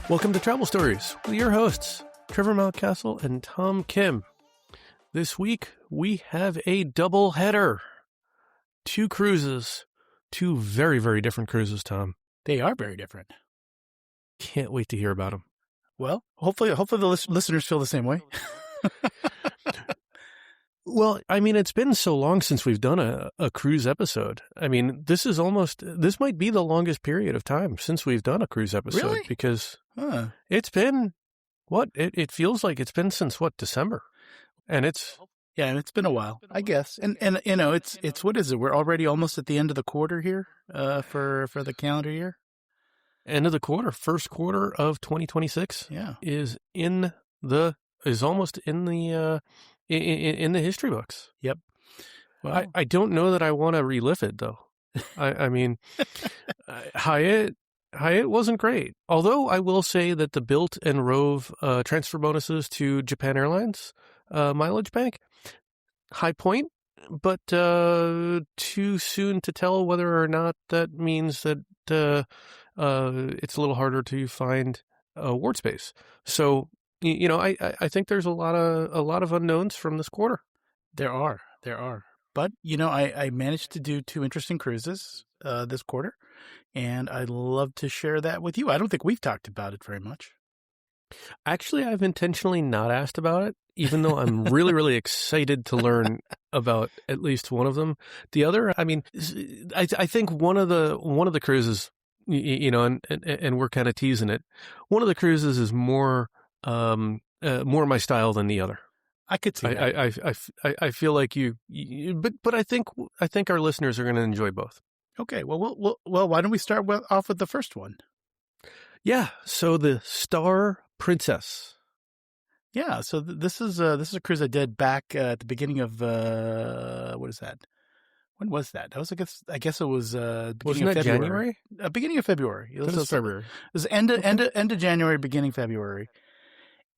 Welcome to Travel Stories with your hosts, Trevor Mountcastle and Tom Kim. This week, we have a double header. 2 cruises. 2 very, very different cruises, Tom. They are very different. Can't wait to hear about them. Well, hopefully the listeners feel the same way. Well, I mean, it's been so long since we've done a cruise episode. I mean, this might be the longest period of time since we've done a cruise episode. Really? Because it's been, it feels like it's been since, December? And it's been a while, I guess. And you know, it's what is it? We're already almost at the end of the quarter here for the calendar year. End of the quarter, first quarter of 2026. Yeah. is almost in the history books. Yep. Well, I don't know that I want to relive it though. I mean, Hyatt wasn't great. Although I will say that the Bilt and Rove transfer bonuses to Japan Airlines mileage bank, high point, but too soon to tell whether or not that means that it's a little harder to find ward space. So, you know, I think there's a lot of unknowns from this quarter. There are. But, you know, I managed to do 2 interesting cruises this quarter, and I'd love to share that with you. I don't think we've talked about it very much. Actually, I've intentionally not asked about it, even though I'm really, really excited to learn about at least one of them. The other, I mean, I think one of the cruises, you know, and we're kind of teasing it. One of the cruises is more my style than the other. I could see that. I feel like but I think our listeners are going to enjoy both. Okay. Well, why don't we start off with the first one? Yeah. So the Star Princess. Yeah. So this is a cruise I did back at the beginning of what is that? When was that? That was I guess it was beginning of February. January? Beginning of February. It was February. It was end of January, beginning February.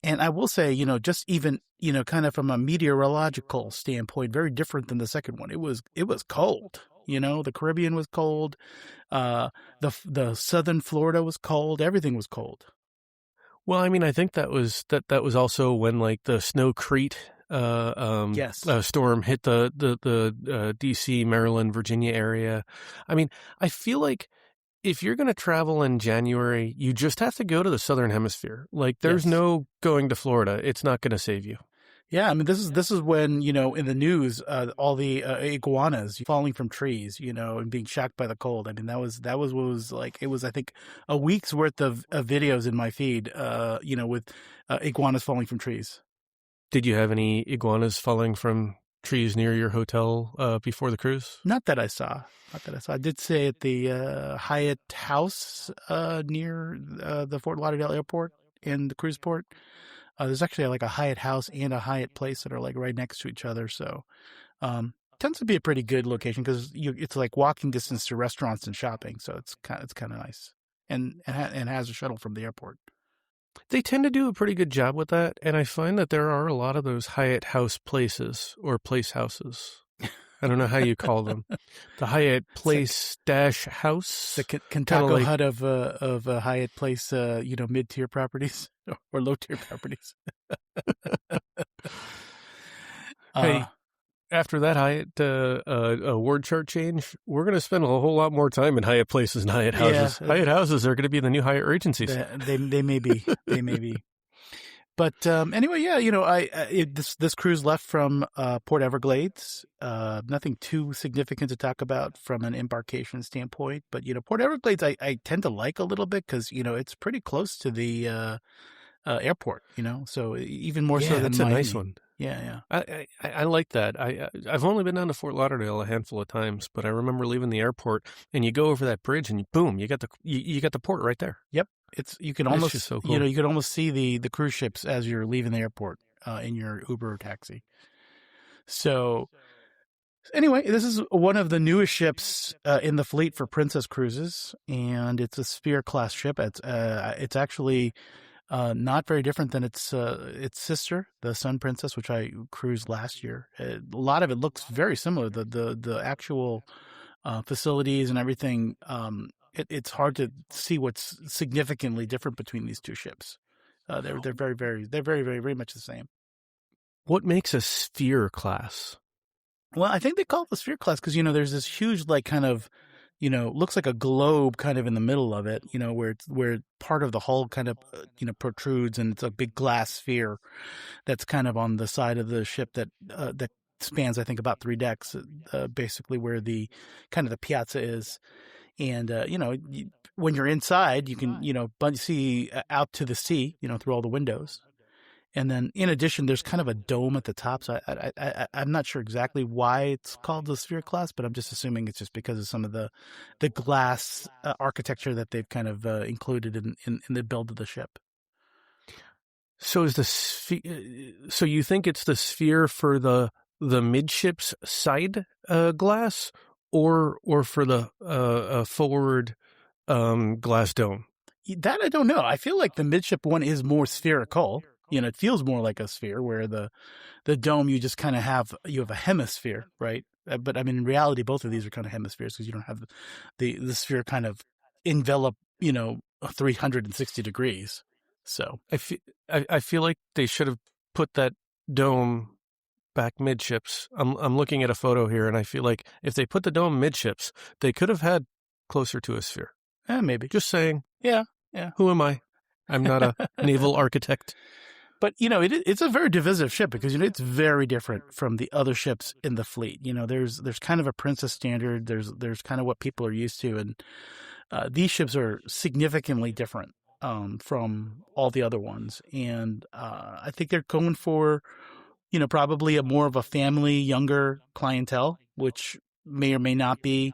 And I will say, you know, just even, you know, kind of from a meteorological standpoint, very different than the second one. It was cold. You know, the Caribbean was cold. The southern Florida was cold. Everything was cold. Well, I mean, I think that was also when like the Snow Crete storm hit the DC, Maryland, Virginia area. I mean, I feel like if you're going to travel in January, you just have to go to the Southern Hemisphere. Like, there's no going to Florida. It's not going to save you. Yeah, I mean, this is when, you know, in the news, all the iguanas falling from trees, you know, and being shocked by the cold. I mean, that was what was like. It was, I think, a week's worth of videos in my feed, you know, with iguanas falling from trees. Did you have any iguanas falling from trees near your hotel before the cruise? Not that I saw. I did stay at the Hyatt House near the Fort Lauderdale Airport in the cruise port. There's actually like a Hyatt House and a Hyatt Place that are like right next to each other. So tends to be a pretty good location because it's like walking distance to restaurants and shopping. So it's kind of nice and has a shuttle from the airport. They tend to do a pretty good job with that. And I find that there are a lot of those Hyatt House places or place houses. I don't know how you call them. The Hyatt Place dash house. The Kentucky hut of a Hyatt Place, you know, mid-tier properties or low-tier properties. Hey, after that Hyatt award chart change, we're going to spend a whole lot more time in Hyatt Places and Hyatt Houses. Yeah, Hyatt Houses are going to be the new Hyatt Regencies. They may be. They may be. But anyway, yeah, you know, this cruise left from Port Everglades. Nothing too significant to talk about from an embarkation standpoint. But, you know, Port Everglades I tend to like a little bit because, you know, it's pretty close to the airport, you know, so even more so than it's Miami. A nice one. Yeah. I like that. I've only been down to Fort Lauderdale a handful of times, but I remember leaving the airport and you go over that bridge and boom, you got the port right there. Yep. You can almost, so cool. You know, you can almost see the cruise ships as you're leaving the airport in your Uber or taxi. So anyway, this is one of the newest ships in the fleet for Princess Cruises, and it's a Sphere class ship. It's actually Not very different than its sister, the Sun Princess, which I cruised last year. A lot of it looks very similar. The actual facilities and everything. It's hard to see what's significantly different between these two ships. They're very much the same. What makes a sphere class? Well, I think they call it the sphere class because there's this huge like kind of looks like a globe kind of in the middle of it, where part of the hull kind of protrudes, and it's a big glass sphere that's kind of on the side of the ship that spans, I think, about 3 decks, basically where the kind of the piazza is. And when you're inside, you can see out to the sea, through all the windows. And then, in addition, there's kind of a dome at the top. So I'm not sure exactly why it's called the sphere class, but I'm just assuming it's just because of some of the glass architecture that they've kind of included in the build of the ship. So is the so you think it's the sphere for the midships side glass, or for the forward glass dome? That I don't know. I feel like the midship one is more spherical. It feels more like a sphere, where the dome you just kind of have a hemisphere, right? But I mean, in reality, both of these are kind of hemispheres because you don't have the sphere kind of envelop 360 degrees. So I feel like they should have put that dome back midships. I'm looking at a photo here, and I feel like if they put the dome midships, they could have had closer to a sphere. Maybe. Just saying. Yeah. Who am I? I'm not a naval architect. But, it's a very divisive ship because, it's very different from the other ships in the fleet. There's kind of a princess standard. There's kind of what people are used to. And these ships are significantly different from all the other ones. And I think they're going for, probably a more of a family, younger clientele, which may or may not be,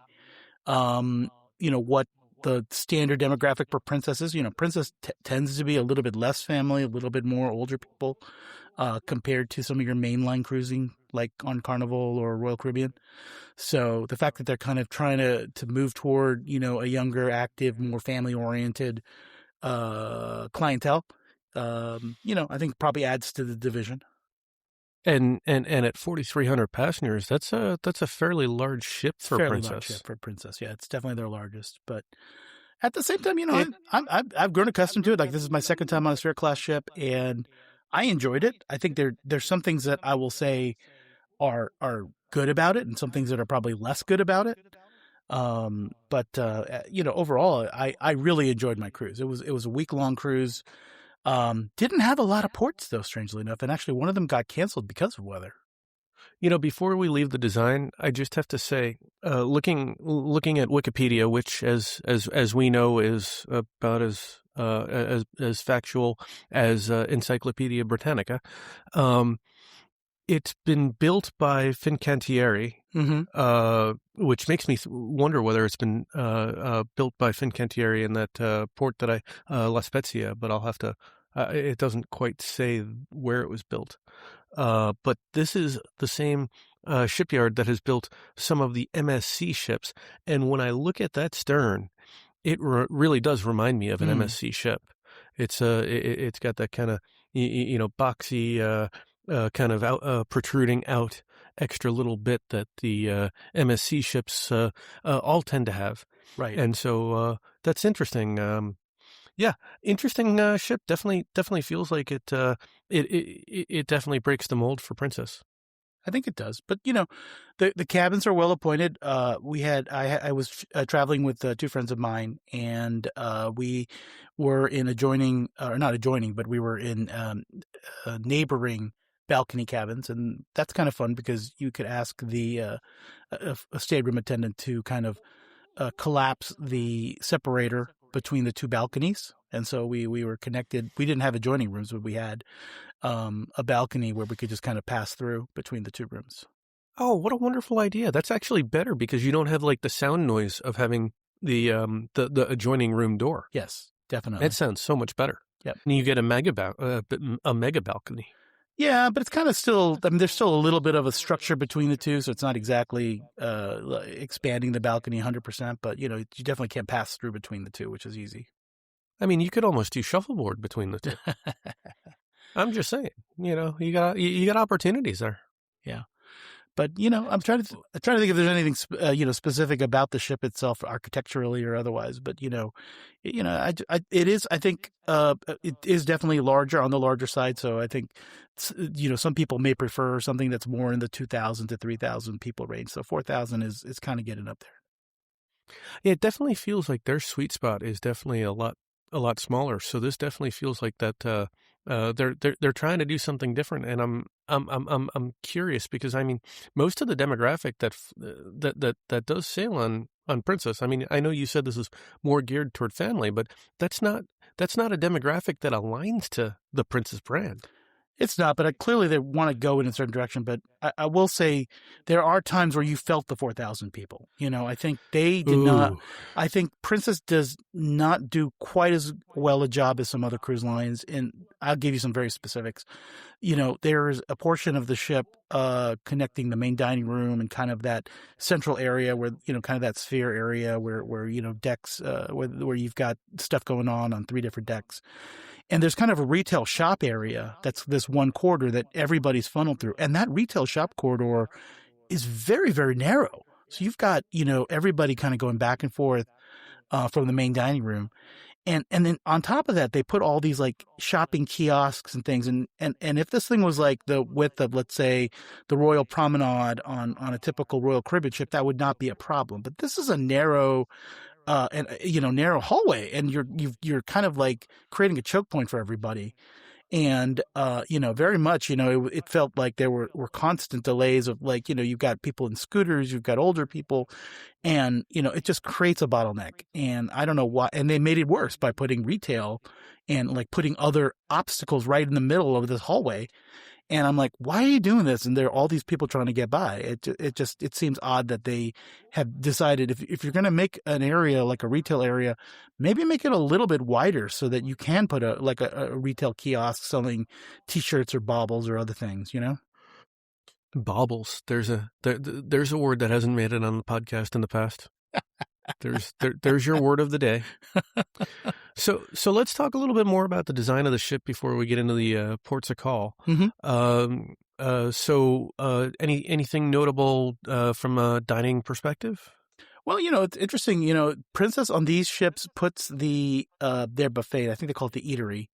what the standard demographic for Princess is. Princess tends to be a little bit less family, a little bit more older people, compared to some of your mainline cruising, like on Carnival or Royal Caribbean. So the fact that they're kind of trying to move toward, a younger, active, more family-oriented clientele, I think probably adds to the division. And at 4,300 passengers, that's a fairly large ship for Princess. Large ship for Princess, yeah, it's definitely their largest. But at the same time, I've grown accustomed to it. Like, this is my second time on a sphere class ship, and I enjoyed it. I think there's some things that I will say are good about it, and some things that are probably less good about it. But overall, I really enjoyed my cruise. It was a week-long cruise. Didn't have a lot of ports, though, strangely enough, and actually one of them got canceled because of weather. Before we leave the design, I just have to say, looking at Wikipedia, which as we know is about as factual as Encyclopedia Britannica, it's been built by Fincantieri, which makes me wonder whether it's been built by Fincantieri in that port that La Spezia, but I'll have to. It doesn't quite say where it was built. But this is the same shipyard that has built some of the MSC ships. And when I look at that stern, it really does remind me of an MSC ship. It's got that kind of, boxy, kind of out, protruding out extra little bit that the MSC ships all tend to have. Right. And so that's interesting. Yeah, interesting ship. Definitely feels like it definitely breaks the mold for Princess. I think it does. But, the cabins are well appointed. I was traveling with 2 friends of mine, and we were in not adjoining, but we were in neighboring balcony cabins. And that's kind of fun because you could ask a stateroom attendant to kind of collapse the separator between the 2 balconies. And so we were connected. We didn't have adjoining rooms, but we had a balcony where we could just kind of pass through between the 2 rooms. Oh, what a wonderful idea. That's actually better because you don't have like the sound noise of having the adjoining room door. Yes, definitely. That sounds so much better. Yep. And you get a mega balcony. Yeah, but it's kind of still, there's still a little bit of a structure between the 2, so it's not exactly expanding the balcony 100%, but, you definitely can't pass through between the 2, which is easy. I mean, you could almost do shuffleboard between the two. I'm just saying, you got opportunities there. Yeah. But I'm trying to think if there's anything specific about the ship itself, architecturally or otherwise. But it is. I think it is definitely larger on the larger side. So I think some people may prefer something that's more in the 2,000 to 3,000 people range. So 4,000 is kind of getting up there. It definitely feels like their sweet spot is definitely a lot smaller. So this definitely feels like that they're trying to do something different, and I'm curious because I mean most of the demographic that does sail on Princess. I mean, I know you said this is more geared toward family, but that's not a demographic that aligns to the Princess brand. It's not, but clearly they want to go in a certain direction. But I will say there are times where you felt the 4,000 people. I think they did not. I think Princess does not do quite as well a job as some other cruise lines. And I'll give you some very specifics. There's a portion of the ship connecting the main dining room and kind of that central area where, kind of that sphere area where decks, where you've got stuff going on 3 different decks. And there's kind of a retail shop area that's this one corridor that everybody's funneled through. And that retail shop corridor is very, very narrow. So you've got, everybody kind of going back and forth from the main dining room. And then on top of that, they put all these like shopping kiosks and things. And if this thing was like the width of, let's say, the Royal Promenade on a typical Royal Caribbean ship, that would not be a problem. But this is a narrow narrow hallway, and you're kind of like creating a choke point for everybody. And, very much, it felt like there were constant delays of like, you've got people in scooters, you've got older people, and, it just creates a bottleneck. And I don't know why. And they made it worse by putting retail and like putting other obstacles right in the middle of this hallway. And I'm like, why are you doing this? And there are all these people trying to get by. It seems odd that they have decided if you're going to make an area like a retail area, maybe make it a little bit wider so that you can put a retail kiosk selling T-shirts or baubles or other things, Baubles. There's a word that hasn't made it on the podcast in the past. There's your word of the day. So let's talk a little bit more about the design of the ship before we get into the ports of call. Mm-hmm. Anything notable from a dining perspective? Well, it's interesting. Princess on these ships puts their buffet. I think they call it the eatery.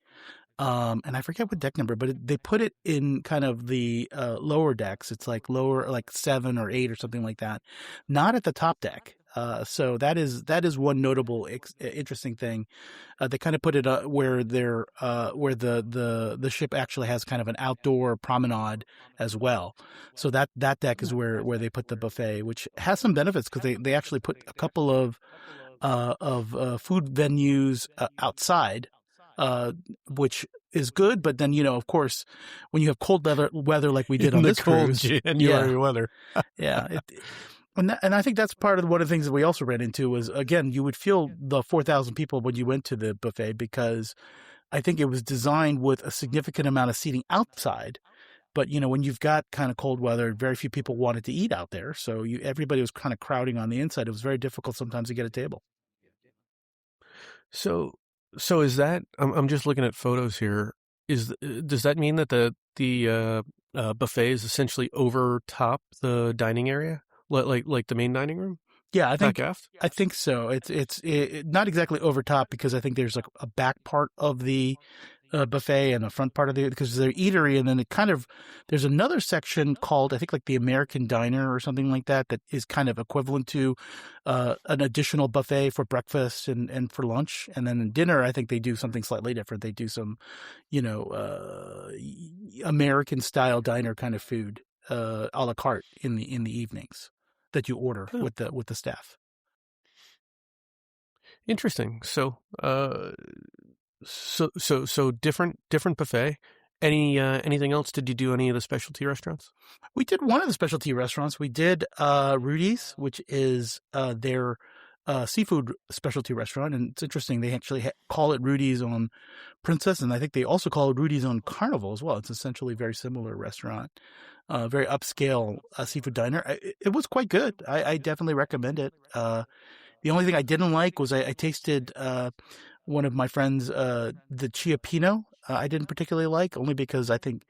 And I forget what deck number, but they put it in kind of the lower decks. It's like lower, like 7 or 8 or something like that. Not at the top deck. So that is one notable interesting thing. They kind of put it where the ship actually has kind of an outdoor promenade as well. So that deck is where they put the buffet, which has some benefits because they actually put a couple of food venues outside. Which is good, but then of course, when you have cold weather like we did on this cruise, January weather, yeah, and I think that's part of one of the things that we also ran into was, again, you would feel the 4,000 people when you went to the buffet because I think it was designed with a significant amount of seating outside. But when you've got kind of cold weather, very few people wanted to eat out there, so everybody was kind of crowding on the inside. It was very difficult sometimes to get a table. So is that? I'm just looking at photos here. Does that mean that the buffet is essentially over top the dining area, like the main dining room? Yeah, I think back aft? I think so. It's not exactly over top because I think there's like a back part of the buffet and a front part of because they're eatery, and then there's another section called, I think, like the American Diner or something like that is kind of equivalent to an additional buffet for breakfast and for lunch, and then in dinner I think they do something slightly different. They do some American style diner kind of food a la carte in the evenings that you order with the staff. Interesting. So different buffet. Anything else? Did you do any of the specialty restaurants? We did one of the specialty restaurants. We did Rudy's, which is their seafood specialty restaurant, and it's interesting. They actually call it Rudy's on Princess, and I think they also call it Rudy's on Carnival as well. It's essentially a very similar restaurant, very upscale seafood diner. It was quite good. I definitely recommend it. The only thing I didn't like was I tasted one of my friends, the Chia Pino. I didn't particularly like, only because I think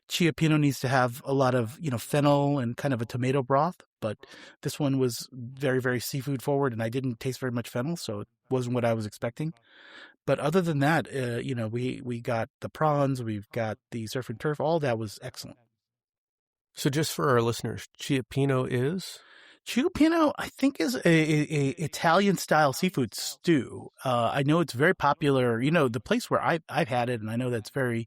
Chia Pino needs to have a lot of, fennel and kind of a tomato broth. But this one was very, very seafood forward, and I didn't taste very much fennel, so it wasn't what I was expecting. But other than that, we got the prawns, we've got the surf and turf. All that was excellent. So just for our listeners, Chiappino is? Ciupino, I think, is a Italian style seafood stew. I know it's very popular. The place where I've had it, and I know that's very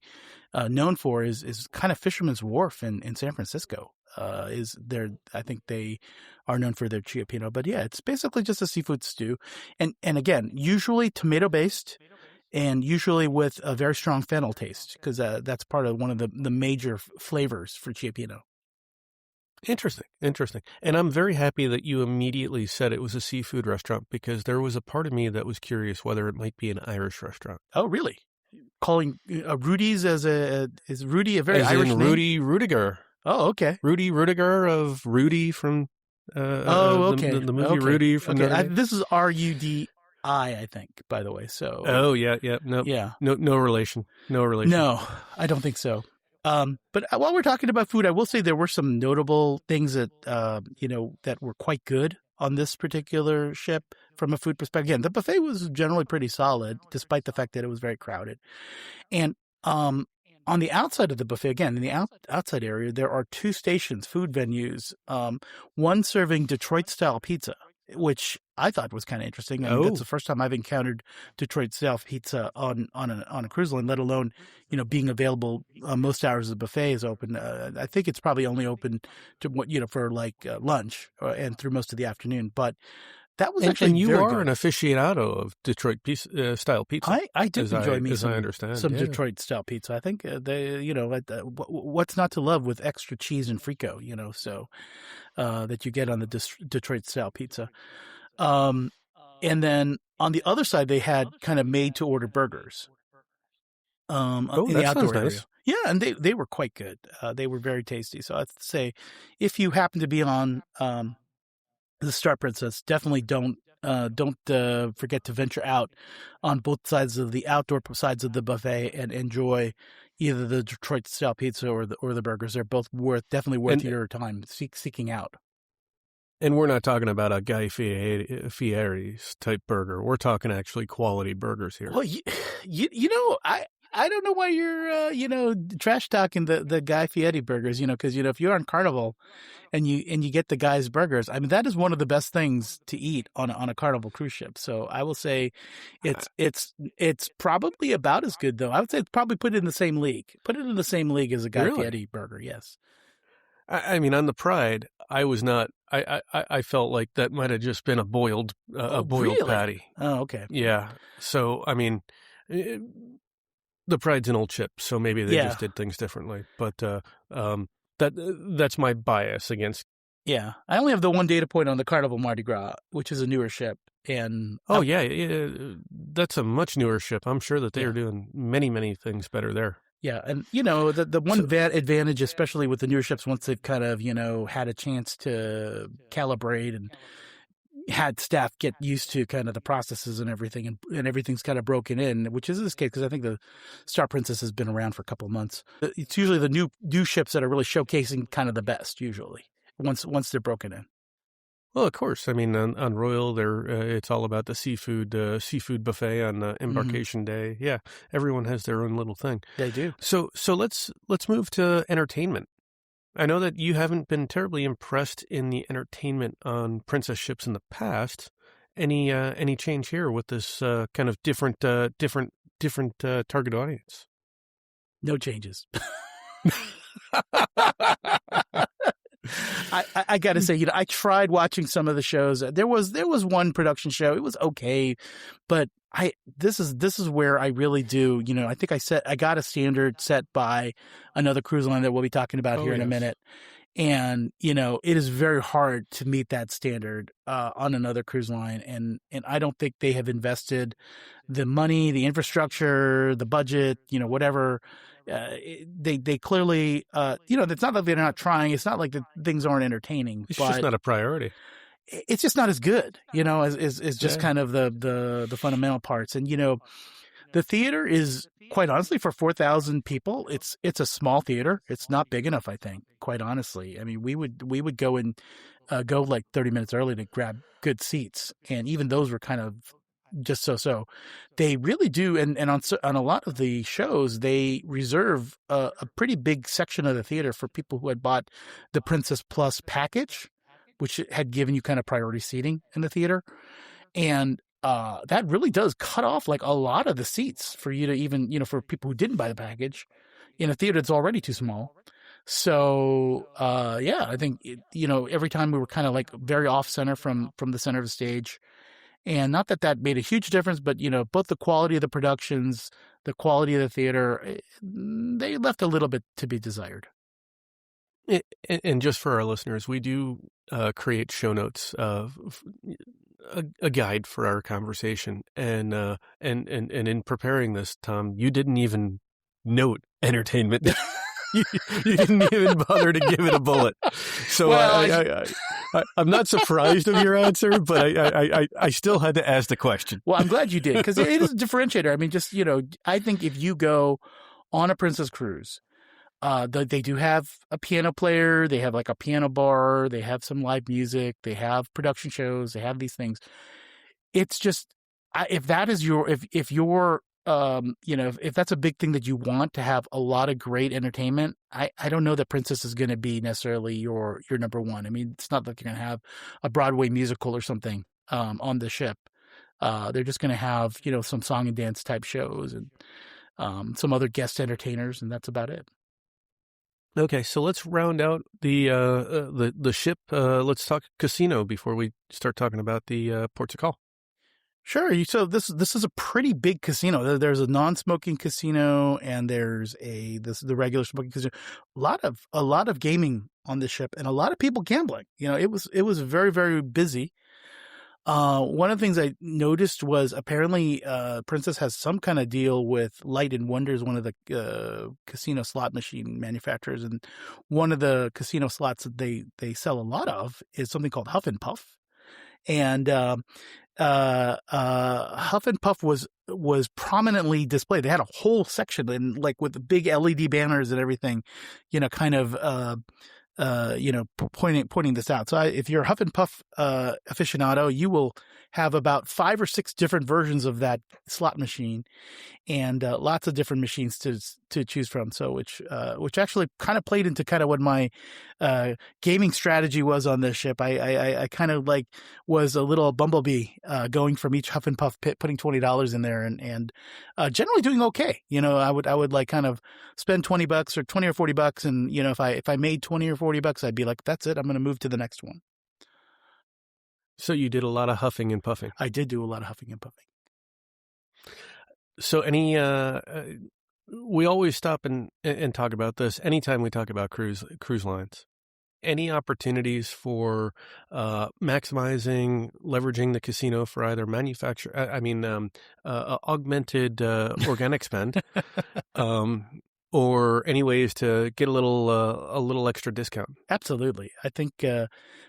known for is kind of Fisherman's Wharf in San Francisco. Is there? I think they are known for their Ciupino. But yeah, it's basically just a seafood stew, and again, usually tomato based. And usually with a very strong fennel taste, because that's part of one of the major flavors for Ciupino. Interesting. And I'm very happy that you immediately said it was a seafood restaurant, because there was a part of me that was curious whether it might be an Irish restaurant. Oh, really? Calling Rudy's is Rudy a very as Irish in name? Rudy Rudiger. Oh, okay. Rudy Rudiger of Rudy from okay. the movie okay. Rudy from okay. This is RUDI, I think, by the way. So. Oh yeah. No. Yeah. No relation. No relation. No, I don't think so. But while we're talking about food, I will say there were some notable things that that were quite good on this particular ship from a food perspective. Again, the buffet was generally pretty solid, despite the fact that it was very crowded. And on the outside of the buffet, again, in the outside area, there are two stations, food venues, one serving Detroit-style pizza, which I thought was kind of interesting. I mean, that's the first time I've encountered Detroit-style pizza on a cruise line, let alone, being available most hours the buffet is open. I think it's probably only open to for like lunch and through most of the afternoon. But that was actually and you very are good. an aficionado of Detroit style pizza. I do enjoy me some, I understand, some Detroit style pizza. I think what's not to love with extra cheese and frico, so that you get on the Detroit style pizza. And then on the other side, they had kind of made to order burgers. In the outdoor area. Nice. Yeah, and they were quite good. They were very tasty. So I'd say if you happen to be on the Star Princess, definitely don't forget to venture out on both sides of the outdoor sides of the buffet and enjoy either the Detroit style pizza or the burgers. They're both definitely worth your time seeking out. And we're not talking about a Guy Fieri's type burger. We're talking actually quality burgers here. Well, I don't know why you're trash talking the Guy Fieri burgers, because if you're on Carnival and you get the Guy's burgers, I mean, that is one of the best things to eat on a Carnival cruise ship. So I will say it's probably about as good, though. I would say it's probably put it in the same league. Put it in the same league as a Guy Fieri burger. Yes. I mean, on the Pride, I was not. I felt like that might have just been a boiled really? patty. Oh, okay. Yeah. So I mean, the Pride's an old ship, so maybe they just did things differently. But that's my bias against. Yeah, I only have the one data point on the Carnival Mardi Gras, which is a newer ship, and that's a much newer ship. I'm sure that they are doing many things better there. Yeah, and the one advantage, especially with the newer ships, once they've kind of had a chance to calibrate and had staff get used to kind of the processes and everything, and everything's kind of broken in, which is this case because I think the Star Princess has been around for a couple of months. It's usually the new ships that are really showcasing kind of the best usually once they're broken in. Well, of course. I mean, on Royal, it's all about the seafood buffet on embarkation day. Yeah, everyone has their own little thing. They do. So let's move to entertainment. I know that you haven't been terribly impressed in the entertainment on Princess ships in the past. Any change here with this kind of different target audience? No changes. I got to say, I tried watching some of the shows. There was one production show. It was okay, but this is where I really do. I think I got a standard set by another cruise line that we'll be talking about here in a minute, and it is very hard to meet that standard on another cruise line, and I don't think they have invested the money, the infrastructure, the budget, whatever. They clearly, it's not that they're not trying. It's not like the things aren't entertaining. It's just not a priority. it's just not as good, as just Yeah. kind of the fundamental parts. And, the theater is, quite honestly, for 4,000 people, it's a small theater. It's not big enough, I think, quite honestly. I mean, we would go and go like 30 minutes early to grab good seats. And even those were kind of just so. They really do. And on a lot of the shows, they reserve a pretty big section of the theater for people who had bought the Princess Plus package, which had given you kind of priority seating in the theater. And that really does cut off like a lot of the seats for you to even, for people who didn't buy the package in a theater that's already too small. So, yeah, I think, every time we were kind of like very off center from the center of the stage. And not that made a huge difference, but, both the quality of the productions, the quality of the theater, they left a little bit to be desired. And just for our listeners, we do create show notes of a guide for our conversation, and in preparing this, Tom, you didn't even note entertainment. you didn't even bother to give it a bullet. So well, I'm not surprised of your answer, but I still had to ask the question. Well, I'm glad you did, because it is a differentiator. I mean, just I think if you go on a Princess cruise, they do have a piano player. They have like a piano bar. They have some live music. They have production shows. They have these things. It's just, if that is if you're, if that's a big thing that you want to have a lot of great entertainment, I don't know that Princess is going to be necessarily your number one. I mean, it's not like you're going to have a Broadway musical or something, on the ship. They're just going to have, some song and dance type shows and, some other guest entertainers, and that's about it. Okay, so let's round out the ship. Let's talk casino before we start talking about the ports of call. Sure. So this is a pretty big casino. There's a non-smoking casino, and there's the regular smoking casino. A lot of gaming on the ship, and a lot of people gambling. It was very, very busy. One of the things I noticed was apparently Princess has some kind of deal with Light and Wonders, one of the casino slot machine manufacturers, and one of the casino slots that they sell a lot of is something called Huff and Puff. And Huff and Puff was prominently displayed. They had a whole section, and like with the big LED banners and everything, kind of pointing this out. So if you're a Huff and Puff aficionado, you will have about 5 or 6 different versions of that slot machine, and lots of different machines to choose from. So which actually kind of played into kind of what my gaming strategy was on this ship. I kind of like was a little bumblebee, going from each Huff and Puff pit, putting $20 in there, and generally doing okay. I would like kind of spend $20 or $20 or $40, and if I made $20 or $40, I'd be like, that's it, I'm going to move to the next one. So you did a lot of huffing and puffing. I did do a lot of huffing and puffing. So we always stop and talk about this anytime we talk about cruise lines. Any opportunities for maximizing, leveraging the casino for either augmented organic spend, or any ways to get a little extra discount? Absolutely. I think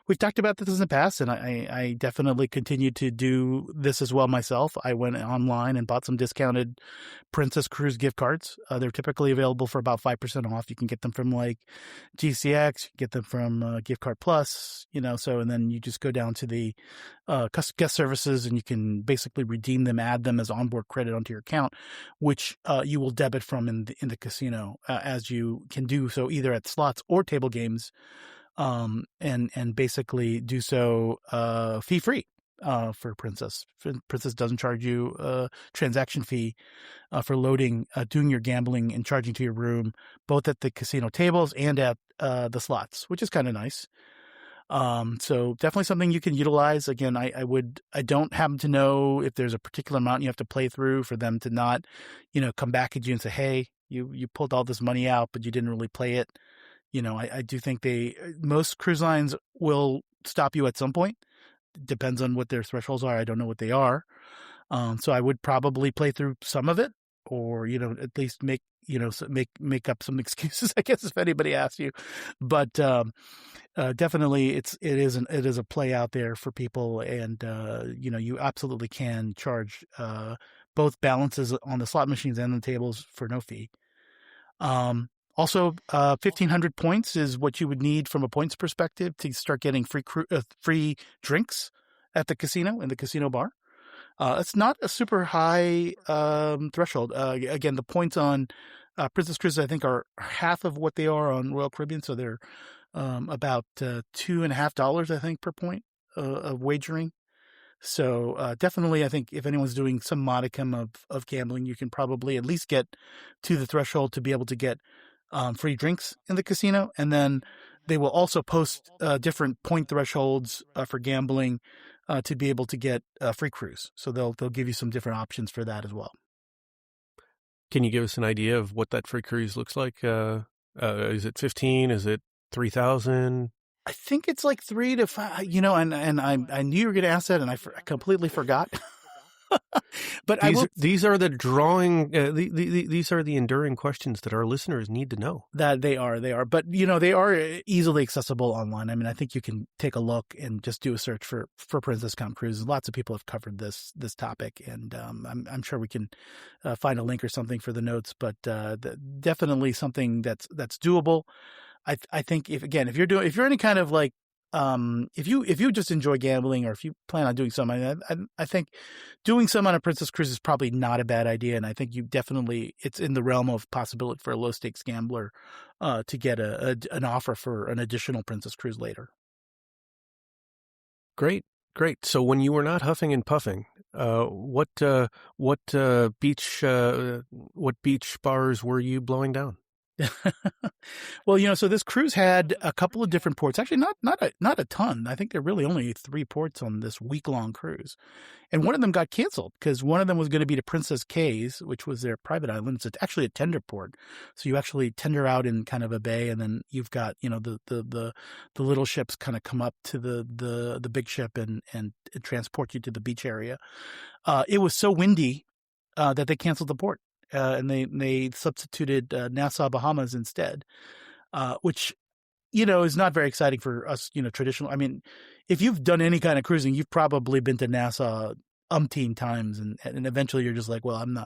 we've talked about this in the past, and I definitely continue to do this as well myself. I went online and bought some discounted Princess Cruise gift cards. They're typically available for about 5% off. You can get them from like GCX, you can get them from Gift Card Plus, and then you just go down to the guest services, and you can basically redeem them, add them as onboard credit onto your account, which you will debit from in the casino, as you can do so either at slots or table games, and basically do so fee free for Princess. Princess doesn't charge you a transaction fee for loading, doing your gambling, and charging to your room, both at the casino tables and at the slots, which is kind of nice. So definitely something you can utilize. Again, I don't happen to know if there's a particular amount you have to play through for them to not, come back at you and say, hey, you pulled all this money out, but you didn't really play it. I do think most cruise lines will stop you at some point. Depends on what their thresholds are. I don't know what they are. So I would probably play through some of it, or, at least make, make up some excuses, I guess, if anybody asks you. But definitely, it is a play out there for people, and you absolutely can charge both balances on the slot machines and the tables for no fee. Also, 1,500 points is what you would need from a points perspective to start getting free drinks at the casino, in the casino bar. It's not a super high threshold. Again, the points on Princess Cruises, I think, are half of what they are on Royal Caribbean, so they're about $2.50, I think, per point of wagering. So definitely, I think if anyone's doing some modicum of gambling, you can probably at least get to the threshold to be able to get free drinks in the casino. And then they will also post different point thresholds for gambling to be able to get a free cruise. So they'll give you some different options for that as well. Can you give us an idea of what that free cruise looks like? Is it 15? Is it 3,000? I think it's like 3 to 5, and I knew you were going to ask that, and I completely forgot. But these are the drawing. These are the enduring questions that our listeners need to know. That they are, but they are easily accessible online. I mean, I think you can take a look and just do a search for Princess Count Cruises. Lots of people have covered this topic, and I'm sure we can find a link or something for the notes. But definitely something that's doable. I think if you're any kind of like if you just enjoy gambling, or if you plan on doing something, I think doing some on a Princess Cruise is probably not a bad idea. And I think it's in the realm of possibility for a low stakes gambler to get an offer for an additional Princess Cruise later. Great. So when you were not huffing and puffing, what beach bars were you blowing down? Well, so this cruise had a couple of different ports. Actually, not a ton. I think there are really only 3 ports on this week-long cruise. And one of them got canceled because one of them was going to be to Princess Cays, which was their private island. It's actually a tender port. So you actually tender out in kind of a bay, and then you've got, the little ships kind of come up to the big ship and transport you to the beach area. It was so windy that they canceled the port. And they substituted Nassau, Bahamas instead, which, is not very exciting for us, traditional. I mean, if you've done any kind of cruising, you've probably been to Nassau umpteen times, and eventually you're just like, well, I'm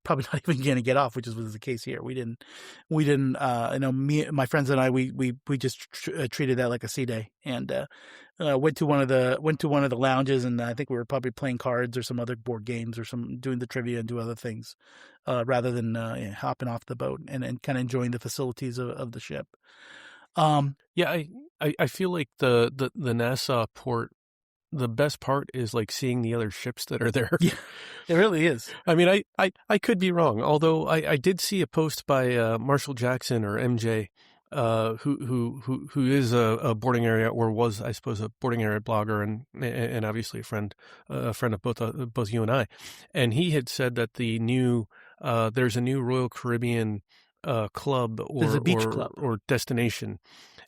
probably not even going to get off, which was the case here. We didn't, my friends and I, we just treated that like a sea day, and went to one of the lounges, and I think we were probably playing cards or some other board games or doing the trivia and do other things, rather than hopping off the boat and kind of enjoying the facilities of the ship. Yeah, I feel like the Nassau port, the best part is like seeing the other ships that are there. Yeah, it really is. I mean, I could be wrong, although I did see a post by Marshall Jackson, or MJ, who is a boarding area, or was, I suppose, a boarding area blogger, and obviously a friend of both you and I. And he had said that there's a new Royal Caribbean club, or There's a beach club or destination.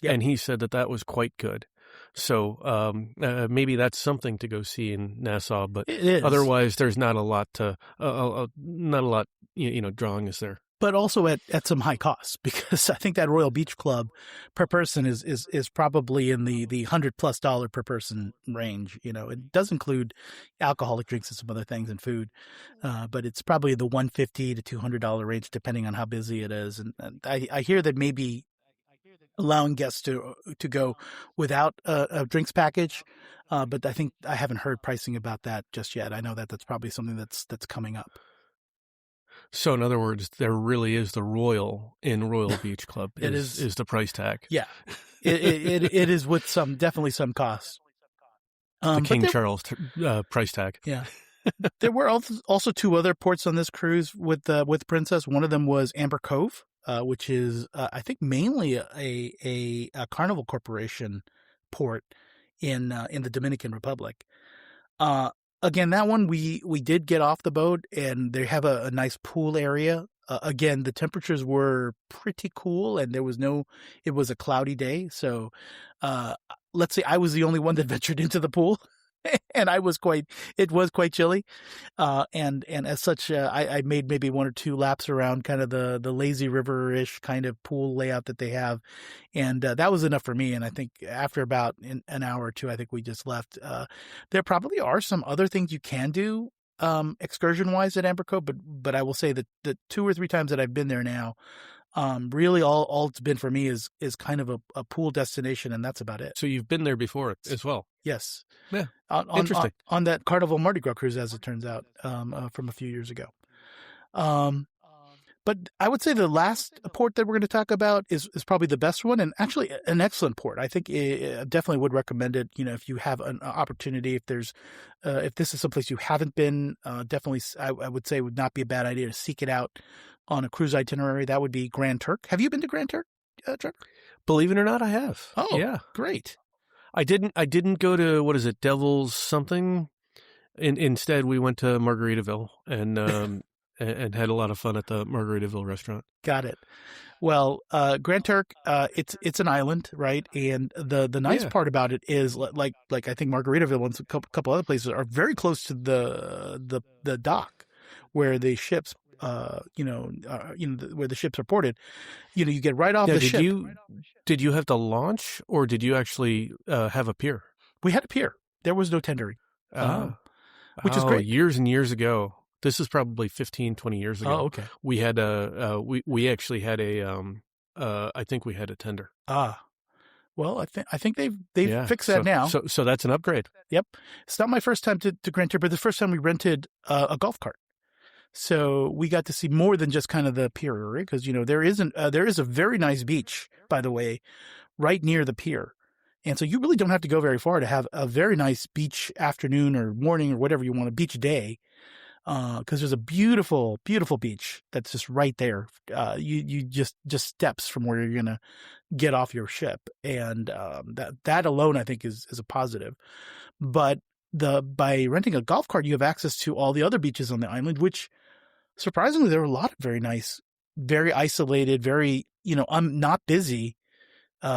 Yep. And he said that was quite good. So maybe that's something to go see in Nassau, but otherwise there's not a lot drawing us there. But also at some high costs, because I think that Royal Beach Club per person is probably in the $100+ per person range. It does include alcoholic drinks and some other things and food, but it's probably the $150 to $200 range, depending on how busy it is. And I hear that maybe allowing guests to go without a drinks package, but I think I haven't heard pricing about that just yet. I know that's probably something that's coming up. So in other words, there really is the Royal in Royal Beach Club is the price tag. Yeah, it is with definitely some costs. The King Charles price tag. Yeah. There were also 2 other ports on this cruise with Princess. One of them was Amber Cove, which is I think mainly a Carnival Corporation port in the Dominican Republic. Again, that one we did get off the boat, and they have a nice pool area. Again, the temperatures were pretty cool, and it was a cloudy day. So let's say I was the only one that ventured into the pool. and it was quite chilly. And as such, I made maybe one or two laps around kind of the lazy river-ish kind of pool layout that they have. And that was enough for me. And I think after about an hour or two, I think we just left. There probably are some other things you can do excursion-wise at Amber Cove, but I will say that the 2 or 3 times that I've been there now, really all it's been for me is kind of a pool destination, and that's about it. So you've been there before as well. Yes. Yeah. Interesting. On that Carnival Mardi Gras cruise, as it turns out, from a few years ago. But I would say the last port that we're going to talk about is probably the best one, and actually an excellent port. I think definitely would recommend it. You know, if you have an opportunity, if this is someplace you haven't been, definitely I would say it would not be a bad idea to seek it out on a cruise itinerary. That would be Grand Turk. Have you been to Grand Turk, Trevor? Believe it or not, I have. Oh, yeah, great. I didn't go to, what is it, Devil's something. Instead, we went to Margaritaville and and had a lot of fun at the Margaritaville restaurant. Got it. Well, Grand Turk, it's an island, right? And the nice part about it is like I think Margaritaville and a couple other places are very close to the dock where the ships, where the ships are ported. You know, you get right off the ship. Did you have to launch, or did you actually have a pier? We had a pier. There was no tendering, which is great. Years and years ago. This is probably 15, 20 years ago. Oh, okay. We had we actually had I think we had a tender. Well, I think they've fixed that now. So that's an upgrade. Yep. It's not my first time to Grand Turk, but the first time we rented a golf cart. So we got to see more than just kind of the pier area, because, you know, there is a very nice beach, by the way, right near the pier. And so you really don't have to go very far to have a very nice beach afternoon or morning or whatever you want, a beach day. Because there's a beautiful, beautiful beach that's just right there. You just steps from where you're gonna get off your ship, and that alone I think is a positive. But by renting a golf cart, you have access to all the other beaches on the island, which surprisingly there are a lot of very nice, very isolated, very not busy,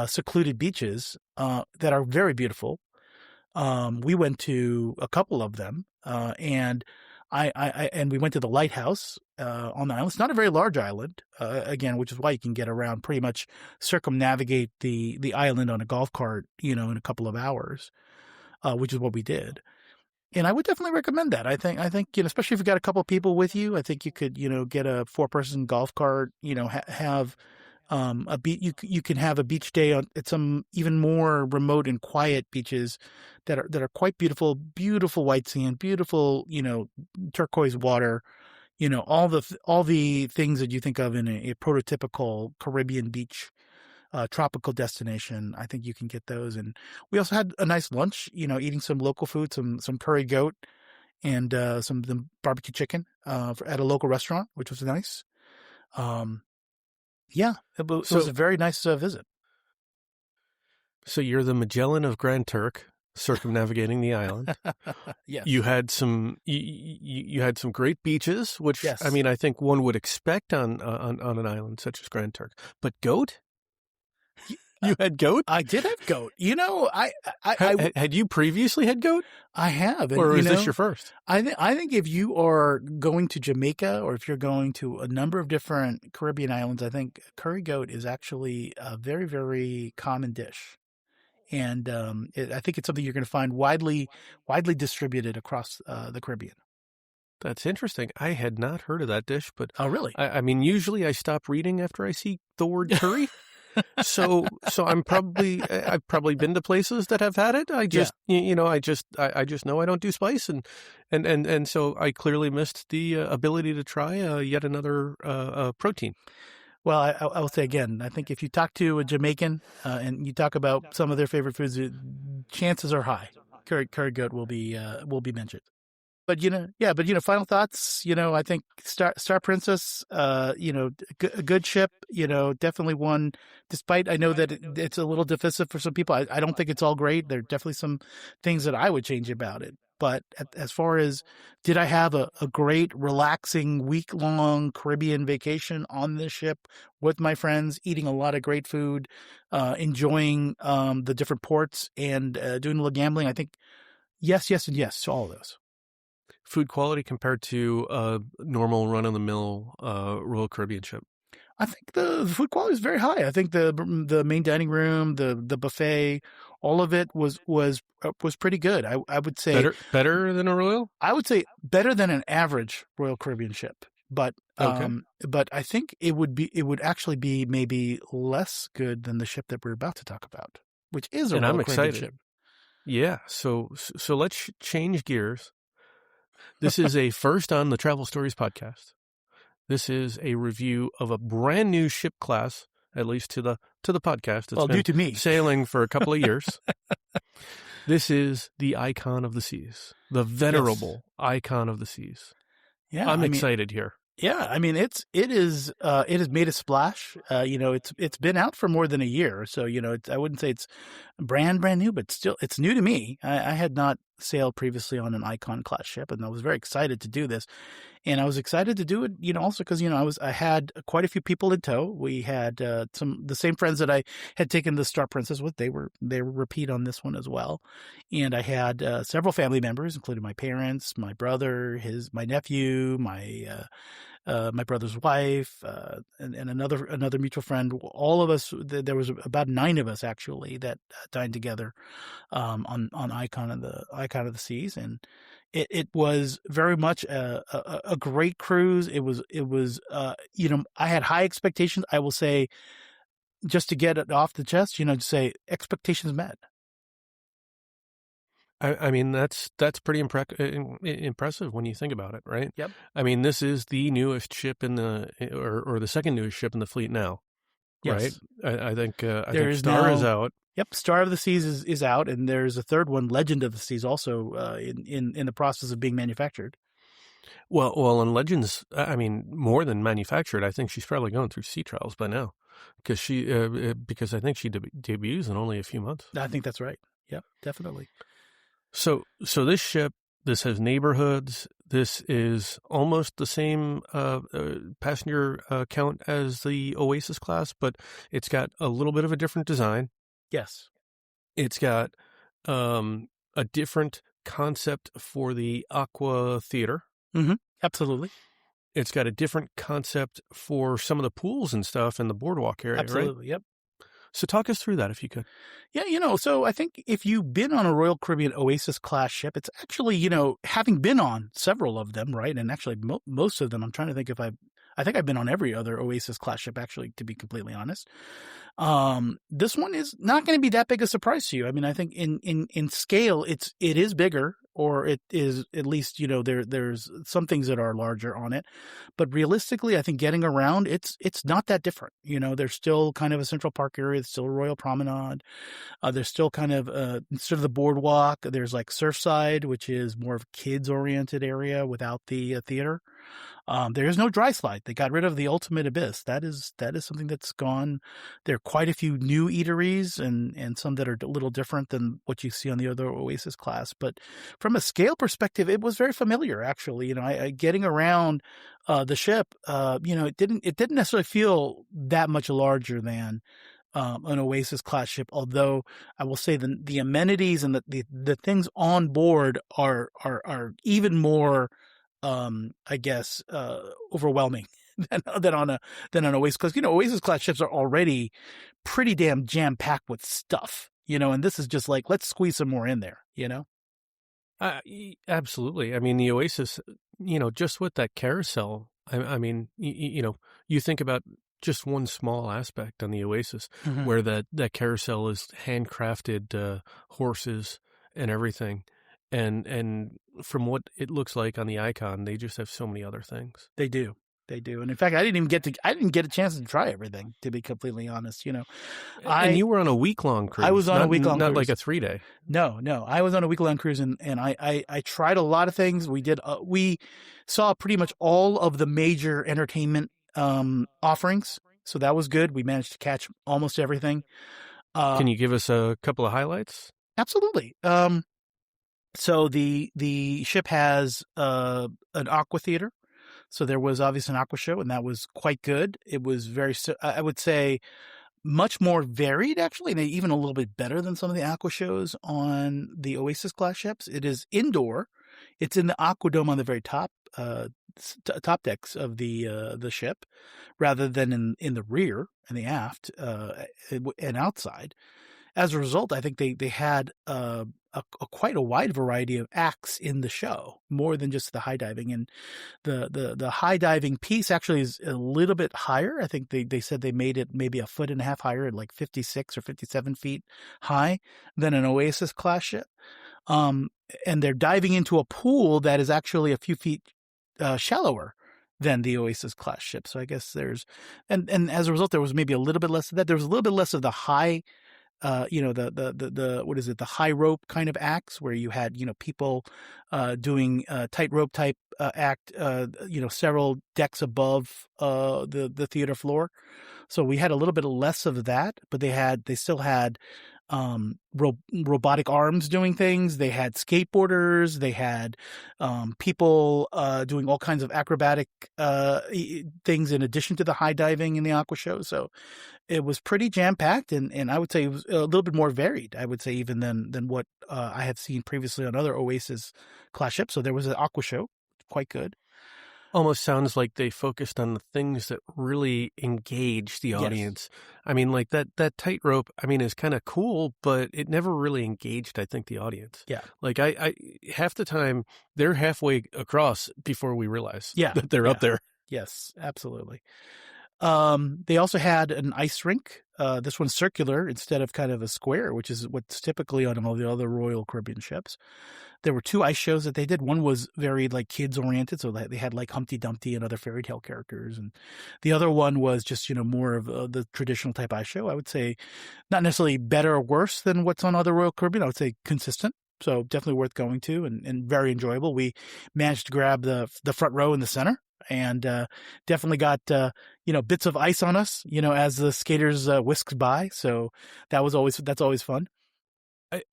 secluded beaches that are very beautiful. We went to a couple of them, and and we went to the lighthouse on the island. It's not a very large island, again, which is why you can get around, pretty much circumnavigate the island on a golf cart, in a couple of hours, which is what we did. And I would definitely recommend that. I think especially if you've got a couple of people with you, I think you could get a 4-person golf cart. Have a beach. You can have a beach day at some even more remote and quiet beaches that are quite beautiful. Beautiful white sand, beautiful turquoise water. All the things that you think of in a prototypical Caribbean beach, tropical destination. I think you can get those. And we also had a nice lunch. Eating some local food, some curry goat, and some barbecue chicken at a local restaurant, which was nice. Yeah, it was a very nice visit. So you're the Magellan of Grand Turk, circumnavigating the island. Yes. You had some great beaches, which, yes. I mean, I think one would expect on an island such as Grand Turk. But goat? You had goat? I did have goat. Had you previously had goat? I have. And, or is this your first? I think if you are going to Jamaica, or if you're going to a number of different Caribbean islands, I think curry goat is actually a very, very common dish. And I think it's something you're going to find widely distributed across the Caribbean. That's interesting. I had not heard of that dish, but oh, really? I mean, usually I stop reading after I see the word curry. So I've probably been to places that have had it. I just I just know I don't do spice, and so I clearly missed the ability to try yet another protein. Well, I will say again, I think if you talk to a Jamaican and you talk about some of their favorite foods, chances are high curry goat will be mentioned. But final thoughts. I think Star Princess, a good ship. Definitely one. Despite I know that it's a little divisive for some people, I don't think it's all great. There are definitely some things that I would change about it. But as far as did I have a great, relaxing, week-long Caribbean vacation on this ship with my friends, eating a lot of great food, enjoying the different ports, and doing a little gambling, I think. Yes, yes, and yes to all of those. Food quality compared to a normal run-of-the-mill Royal Caribbean ship. I think the food quality is very high. I think the main dining room, the buffet, all of it was pretty good. I would say Better than a Royal? better than an average Royal Caribbean ship. Okay. But I think it would actually be maybe less good than the ship that we're about to talk about, which is a And I'm Royal Caribbean excited. ship. Yeah. So let's change gears. This is a first on the Travel Stories podcast. This is a review of a brand new ship class, at least to the podcast. It's Well, been due to me. sailing for a couple of years. This is the Icon of the Seas, the venerable Icon of the Seas. Yeah, I'm excited here. Yeah, I mean it has made a splash. It's been out for more than a year, so I wouldn't say it's brand new, but still it's new to me. I had not sailed previously on an Icon class ship, and I was very excited to do this. And I was excited to do it, also because I had quite a few people in tow. We had the same friends that I had taken the Star Princess with. They were repeat on this one as well, and I had several family members, including my parents, my brother, my nephew, my brother's wife, and another mutual friend. All of us, there was about 9 of us actually that dined together on Icon of the Seas, and it was very much a great cruise. It was I had high expectations. I will say, just to get it off the chest, to say expectations met. I mean, that's pretty impressive when you think about it, right? Yep. I mean, this is the newest ship in or the second newest ship in the fleet now, Yes. right? I think Star is out. Yep, Star of the Seas is out, and there's a third one, Legend of the Seas, also in the process of being manufactured. Well, and Legends, I mean, more than manufactured. I think she's probably going through sea trials by now, because I think she debuts in only a few months. I think that's right. Yep, definitely. So this ship, this has neighborhoods. This is almost the same passenger count as the Oasis class, but it's got a little bit of a different design. Yes. It's got a different concept for the Aqua Theater. Mm-hmm. Absolutely. It's got a different concept for some of the pools and stuff in the boardwalk area, Absolutely. right? Yep. So talk us through that if you could. Yeah, so I think if you've been on a Royal Caribbean Oasis class ship, it's actually, having been on several of them, right? And actually most of them, I'm trying to think I think I've been on every other Oasis class ship, actually, to be completely honest. This one is not going to be that big a surprise to you. I mean, I think in scale, it is bigger, or it is at least, there's some things that are larger on it, but realistically, I think getting around, it's not that different. There's still kind of a Central Park area. It's still a Royal Promenade. There's still kind of, instead of the boardwalk, there's like Surfside, which is more of a kids oriented area without the theater. There is no dry slide. They got rid of the Ultimate Abyss. That is something that's gone. There are quite a few new eateries and some that are a little different than what you see on the other Oasis class. But from a scale perspective, it was very familiar, actually. Getting around the ship, it didn't necessarily feel that much larger than an Oasis class ship. Although I will say the amenities and the things on board are even more, I guess, overwhelming than on an Oasis, because Oasis class ships are already pretty damn jam packed with stuff, and this is just like, let's squeeze some more in there. Absolutely. I mean, the Oasis, just with that carousel. I mean, you think about just one small aspect on the Oasis, Mm-hmm. where that carousel is handcrafted horses and everything. And from what it looks like on the Icon, they just have so many other things. They do. And in fact, I didn't get a chance to try everything, to be completely honest. And you were on a week-long cruise. I was on a week-long not cruise. like a 3-day. No, I was on a week-long cruise, and I tried a lot of things. We saw pretty much all of the major entertainment offerings, so that was good. We managed to catch almost everything. Can you give us a couple of highlights? Absolutely. So the ship has an Aqua theater. So there was obviously an Aqua show, and that was quite good. It was I would say, much more varied, actually, and even a little bit better than some of the Aqua shows on the Oasis class ships. It is indoor. It's in the Aqua Dome on the very top top decks of the ship, rather than in the rear and the aft and outside. As a result, I think they had quite a wide variety of acts in the show, more than just the high diving. And the high diving piece actually is a little bit higher. I think they said they made it maybe a foot and a half higher, at like 56 or 57 feet high, than an Oasis class ship. And they're diving into a pool that is actually a few feet shallower than the Oasis class ship. So I guess and as a result, there was maybe a little bit less of that. There was a little bit less of the high, the what is it, the high rope kind of acts, where you had, people doing tightrope type act, several decks above the theater floor. So we had a little bit less of that, but they still had robotic arms doing things. They had skateboarders. They had people doing all kinds of acrobatic things in addition to the high diving in the Aqua show. So it was pretty jam packed, and I would say it was a little bit more varied. I would say even than what I had seen previously on other Oasis class ships. So there was an Aqua show, quite good. Almost sounds like they focused on the things that really engage the audience. Yes. I mean, like that tightrope, I mean, is kind of cool, but it never really engaged, I think, the audience. Yeah. Like I half the time they're halfway across before we realize that they're up there. Yes, absolutely. They also had an ice rink. This one's circular instead of kind of a square, which is what's typically on all the other Royal Caribbean ships. There were 2 ice shows that they did. One was very like kids oriented, so they had like Humpty Dumpty and other fairy tale characters, and the other one was just more of the traditional type ice show. I would say not necessarily better or worse than what's on other Royal Caribbean. I would say consistent. So definitely worth going to, and very enjoyable. We managed to grab the front row in the center, and definitely got bits of ice on us, as the skaters whisked by. So that's always fun.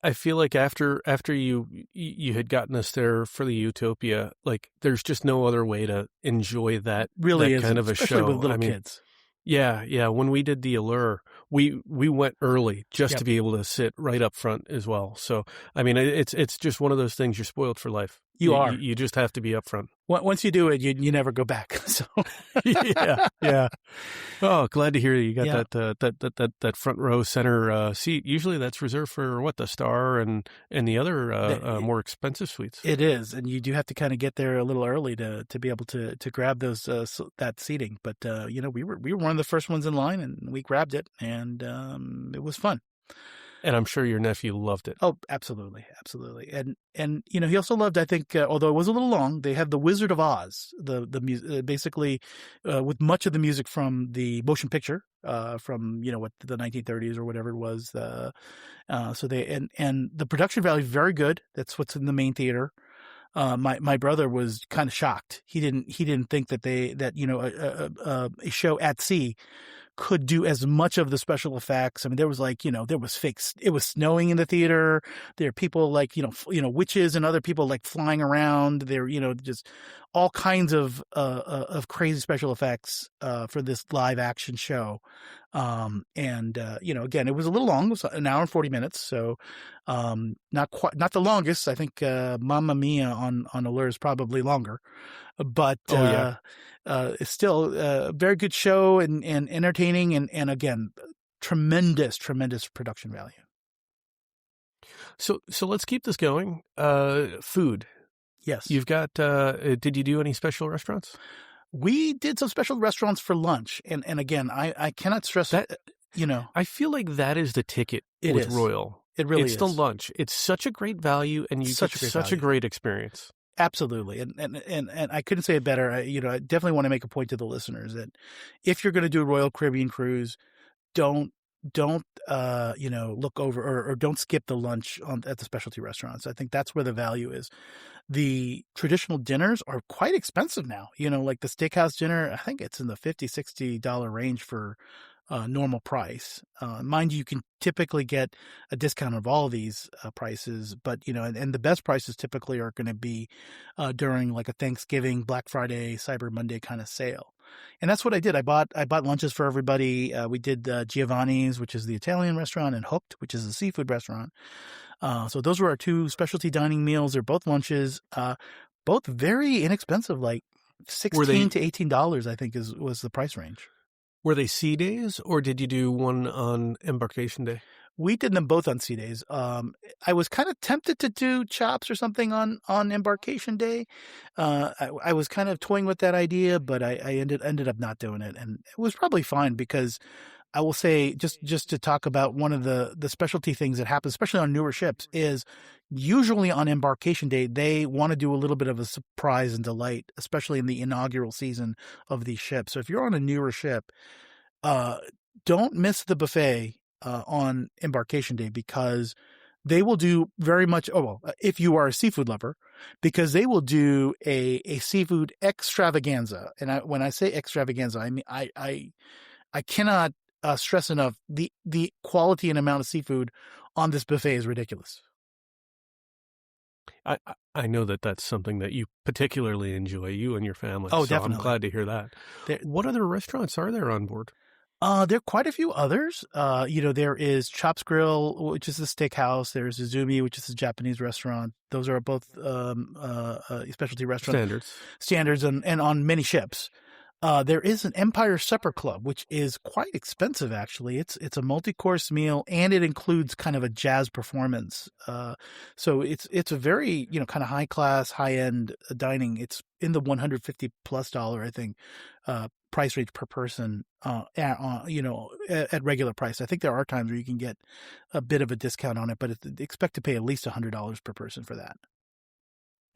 I feel like after you had gotten us there for the Utopia, like there's just no other way to enjoy that Really that kind of a especially show. with little kids. Yeah. When we did the Allure, we went early just to be able to sit right up front as well. So I mean, it's just one of those things. You're spoiled for life. You are. You just have to be up front. Once you do it, you never go back. So yeah. Oh, glad to hear you got that front row center seat. Usually that's reserved for the Star and the other more expensive suites. It is, and you do have to kind of get there a little early to be able to grab those that seating. But we were one of the first ones in line, and we grabbed it, and it was fun. And I'm sure your nephew loved it. Oh, absolutely. And he also loved, I think, although it was a little long, they have the Wizard of Oz, the basically with much of the music from the motion picture from what the 1930s or whatever it was. So they and the production value is very good. That's what's in the main theater. My brother was kind of shocked. He didn't think that a show at sea could do as much of the special effects. I mean, there was there was fakes. It was snowing in the theater. There are people witches and other people like flying around. There, just all kinds of crazy special effects for this live action show. Again, it was a little long. It was an hour and 40 minutes. So, not the longest. I think, Mamma Mia on Allure is probably longer, but, it's still a very good show and entertaining. And again, tremendous production value. So let's keep this going. Food. Yes. You've got, did you do any special restaurants? We did some special restaurants for lunch. And again, I cannot stress that, you I feel like that is the ticket it with is. Royal. It really it's is. the lunch. It's such a great value, and you get such a great experience. Absolutely. And I couldn't say it better. I definitely want to make a point to the listeners that if you're going to do a Royal Caribbean cruise, don't look over or don't skip the lunch at the specialty restaurants. I think that's where the value is. The traditional dinners are quite expensive now. Like the steakhouse dinner, I think it's in the $50-$60 range for normal price. Mind you can typically get a discount of all of these prices, but and the best prices typically are going to be during like a Thanksgiving, Black Friday, Cyber Monday kind of sale. And that's what I did. I bought lunches for everybody. We did Giovanni's, which is the Italian restaurant, and Hooked, which is the seafood restaurant. So those were our two specialty dining meals. They're both lunches, both very inexpensive, like $16 to $18, I think was the price range. Were they sea days, or did you do one on embarkation day? We did them both on sea days. I was kind of tempted to do chops or something on embarkation day. I was kind of toying with that idea, but I ended up not doing it, and it was probably fine because I will say, just to talk about one of the specialty things that happens, especially on newer ships, is usually on embarkation day, they want to do a little bit of a surprise and delight, especially in the inaugural season of these ships. So if you're on a newer ship, don't miss the buffet on embarkation day, because they will do very much, if you are a seafood lover, because they will do a seafood extravaganza. And when I say extravaganza, I mean, I cannot stress enough, the quality and amount of seafood on this buffet is ridiculous. I know that's something that you particularly enjoy, you and your family. Oh, so definitely. I'm glad to hear that. What other restaurants are there on board? There are quite a few others. There is Chops Grill, which is a steakhouse. There's Izumi, which is a Japanese restaurant. Those are both specialty restaurants. Standards and on many ships. There is an Empire Supper Club, which is quite expensive, actually. It's a multi-course meal, and it includes kind of a jazz performance. So it's a very, kind of high-class, high-end dining. It's in the $150+ I think, price range per person, at regular price. I think there are times where you can get a bit of a discount on it, but expect to pay at least $100 per person for that.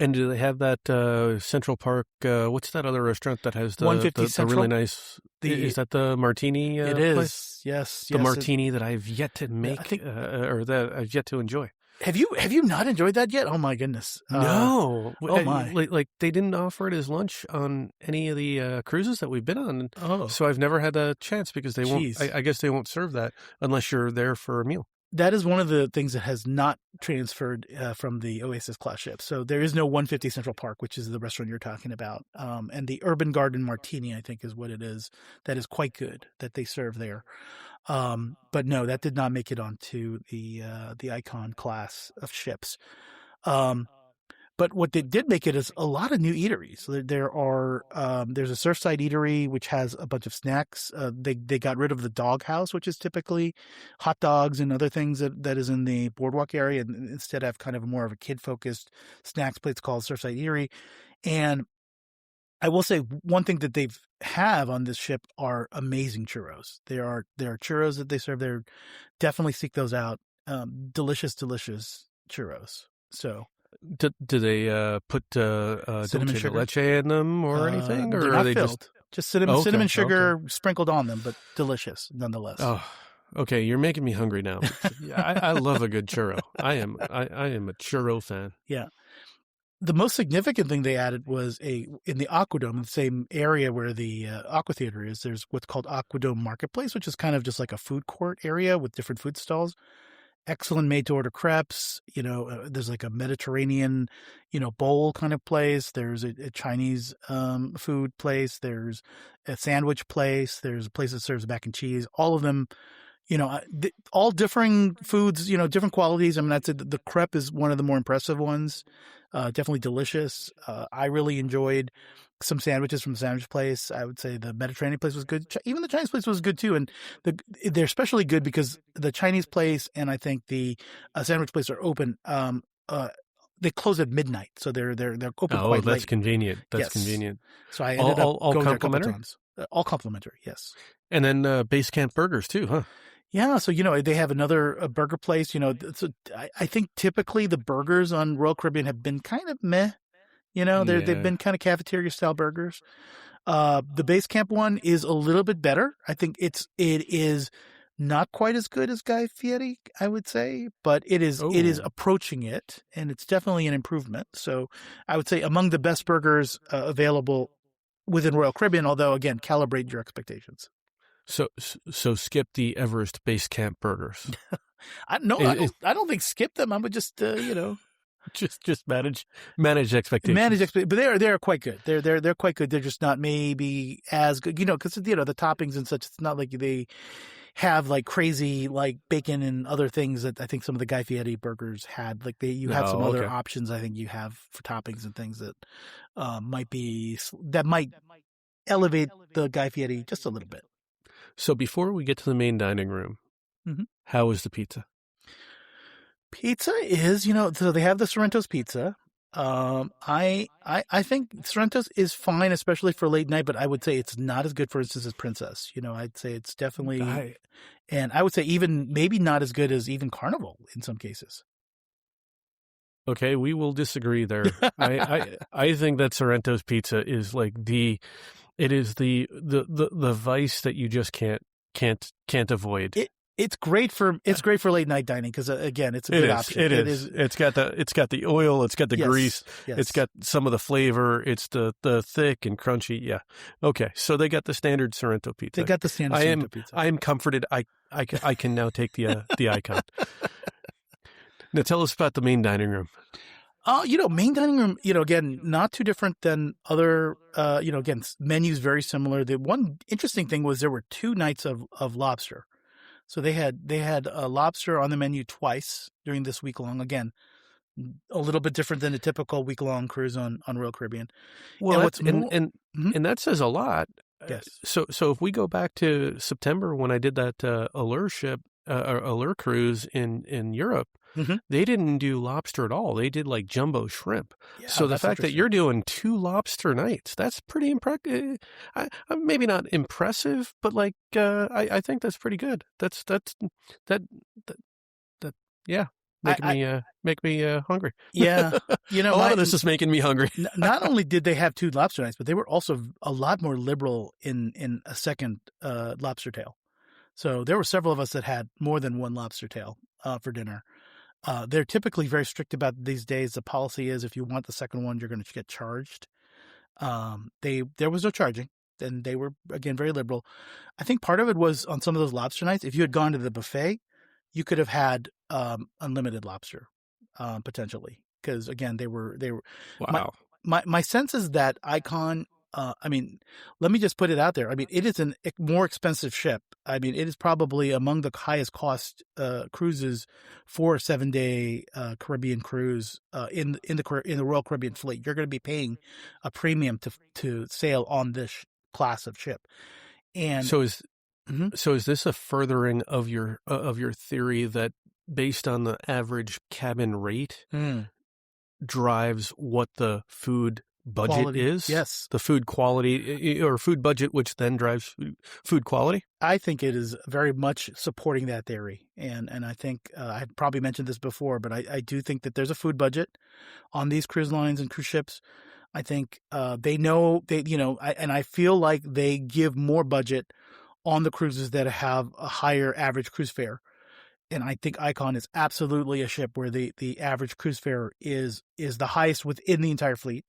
And do they have that Central Park? What's that other restaurant that has the 150 Central? Really nice? Is that the Martini? It is. Place? Yes. The Martini that I've yet to make, or that I've yet to enjoy. Have you not enjoyed that yet? Oh my goodness! No. Oh my! Like they didn't offer it as lunch on any of the cruises that we've been on. Oh, so I've never had a chance because they won't. I guess they won't serve that unless you're there for a meal. That is one of the things that has not transferred from the Oasis class ship. So there is no 150 Central Park, which is the restaurant you're talking about. And the Urban Garden Martini, I think, is what it is. That is quite good that they serve there. But no, that did not make it onto the Icon class of ships. But what they did make it is a lot of new eateries. There's a Surfside eatery, which has a bunch of snacks. They got rid of the dog house, which is typically hot dogs and other things that is in the boardwalk area, and instead have kind of more of a kid-focused snacks place called Surfside Eatery. And I will say one thing that they have on this ship are amazing churros. There are churros that they serve there. Definitely seek those out. Delicious churros. So. Do they put cinnamon sugar leche in them or anything, or they're are not they filled. Just cinnamon sugar sprinkled on them, but delicious nonetheless. Oh, okay. You're making me hungry now. I love a good churro. I am a churro fan. Yeah. The most significant thing they added was in the Aquadome, in the same area where the Aqua Theater is. There's what's called Aquadome Marketplace, which is kind of just like a food court area with different food stalls. Excellent made-to-order crepes. There's like a Mediterranean, bowl kind of place. There's a Chinese food place. There's a sandwich place. There's a place that serves mac and cheese. All of them, all differing foods, different qualities. I mean, I'd say the crepe is one of the more impressive ones. Definitely delicious. I really enjoyed some sandwiches from the sandwich place. I would say the Mediterranean place was good. Even the Chinese place was good too. And they're especially good because the Chinese place and I think the sandwich place are open. They close at midnight, so they're open quite late. Oh, that's convenient. That's convenient. So I ended up going there a couple times. All complimentary, yes. And then Base Camp Burgers too, huh? Yeah, so they have another burger place. So I think typically the burgers on Royal Caribbean have been kind of meh. They've been kind of cafeteria style burgers. The Base Camp one is a little bit better. I think it is not quite as good as Guy Fieri, I would say, but it is approaching it, and it's definitely an improvement. So I would say among the best burgers available within Royal Caribbean. Although again, calibrate your expectations. So skip the Everest Base Camp burgers. I don't think skip them. I would just just manage expectations. but they're quite good. They're quite good. They're just not maybe as good, because the toppings and such. It's not like they have like crazy like bacon and other things that I think some of the Guy Fieri burgers had. Like you have some other options. I think you have for toppings and things that might elevate the Guy Fieri just a little bit. So before we get to the main dining room, how is the pizza? Pizza is, so they have the Sorrento's pizza. I think Sorrento's is fine, especially for late night, but I would say it's not as good, for instance, as Princess. I'd say it's definitely, and I would say even maybe not as good as even Carnival in some cases. Okay, we will disagree there. I think that Sorrento's pizza is like the vice that you just can't avoid. It's great for late night dining because again, it's a good option. It is. It's got the oil. It's got the grease. Yes. It's got some of the flavor. It's the thick and crunchy. Yeah. Okay. So they got the standard Sorrento pizza. They got the standard Sorrento pizza. I am comforted. I can now take the icon. Now tell us about the main dining room. Main dining room, again, not too different than other, again, menus very similar. The one interesting thing was there were 2 nights of lobster. So they had a lobster on the menu twice during this week long. Again, a little bit different than a typical week long cruise on Royal Caribbean. Well, and that says a lot. Yes. So if we go back to September when I did that Allure cruise in Europe, they didn't do lobster at all. They did like jumbo shrimp. Yeah, so the fact that you're doing 2 lobster nights, that's pretty impressive. Maybe not impressive, but like I think that's pretty good. That's yeah. Make me hungry. Yeah, a lot of this is making me hungry. Not only did they have 2 lobster nights, but they were also a lot more liberal in a second lobster tail. So there were several of us that had more than 1 lobster tail for dinner. They're typically very strict about these days. The policy is if you want the second one, you're going to get charged. There was no charging, and they were, again, very liberal. I think part of it was on some of those lobster nights, if you had gone to the buffet, you could have had unlimited lobster potentially. Because, again, they were. Wow. My sense is that Icon, let me just put it out there. It is a more expensive ship. It is probably among the highest cost cruises for a 7-day Caribbean cruise in the Royal Caribbean fleet. You're going to be paying a premium to sail on this class of ship. And so is this a furthering of your theory that based on the average cabin rate drives what the food budget quality is? Yes. The food quality or food budget, which then drives food quality? I think it is very much supporting that theory. And I think I had probably mentioned this before, but I do think that there's a food budget on these cruise lines and cruise ships. I think they know, and I feel like they give more budget on the cruises that have a higher average cruise fare. And I think Icon is absolutely a ship where the average cruise fare is the highest within the entire fleet.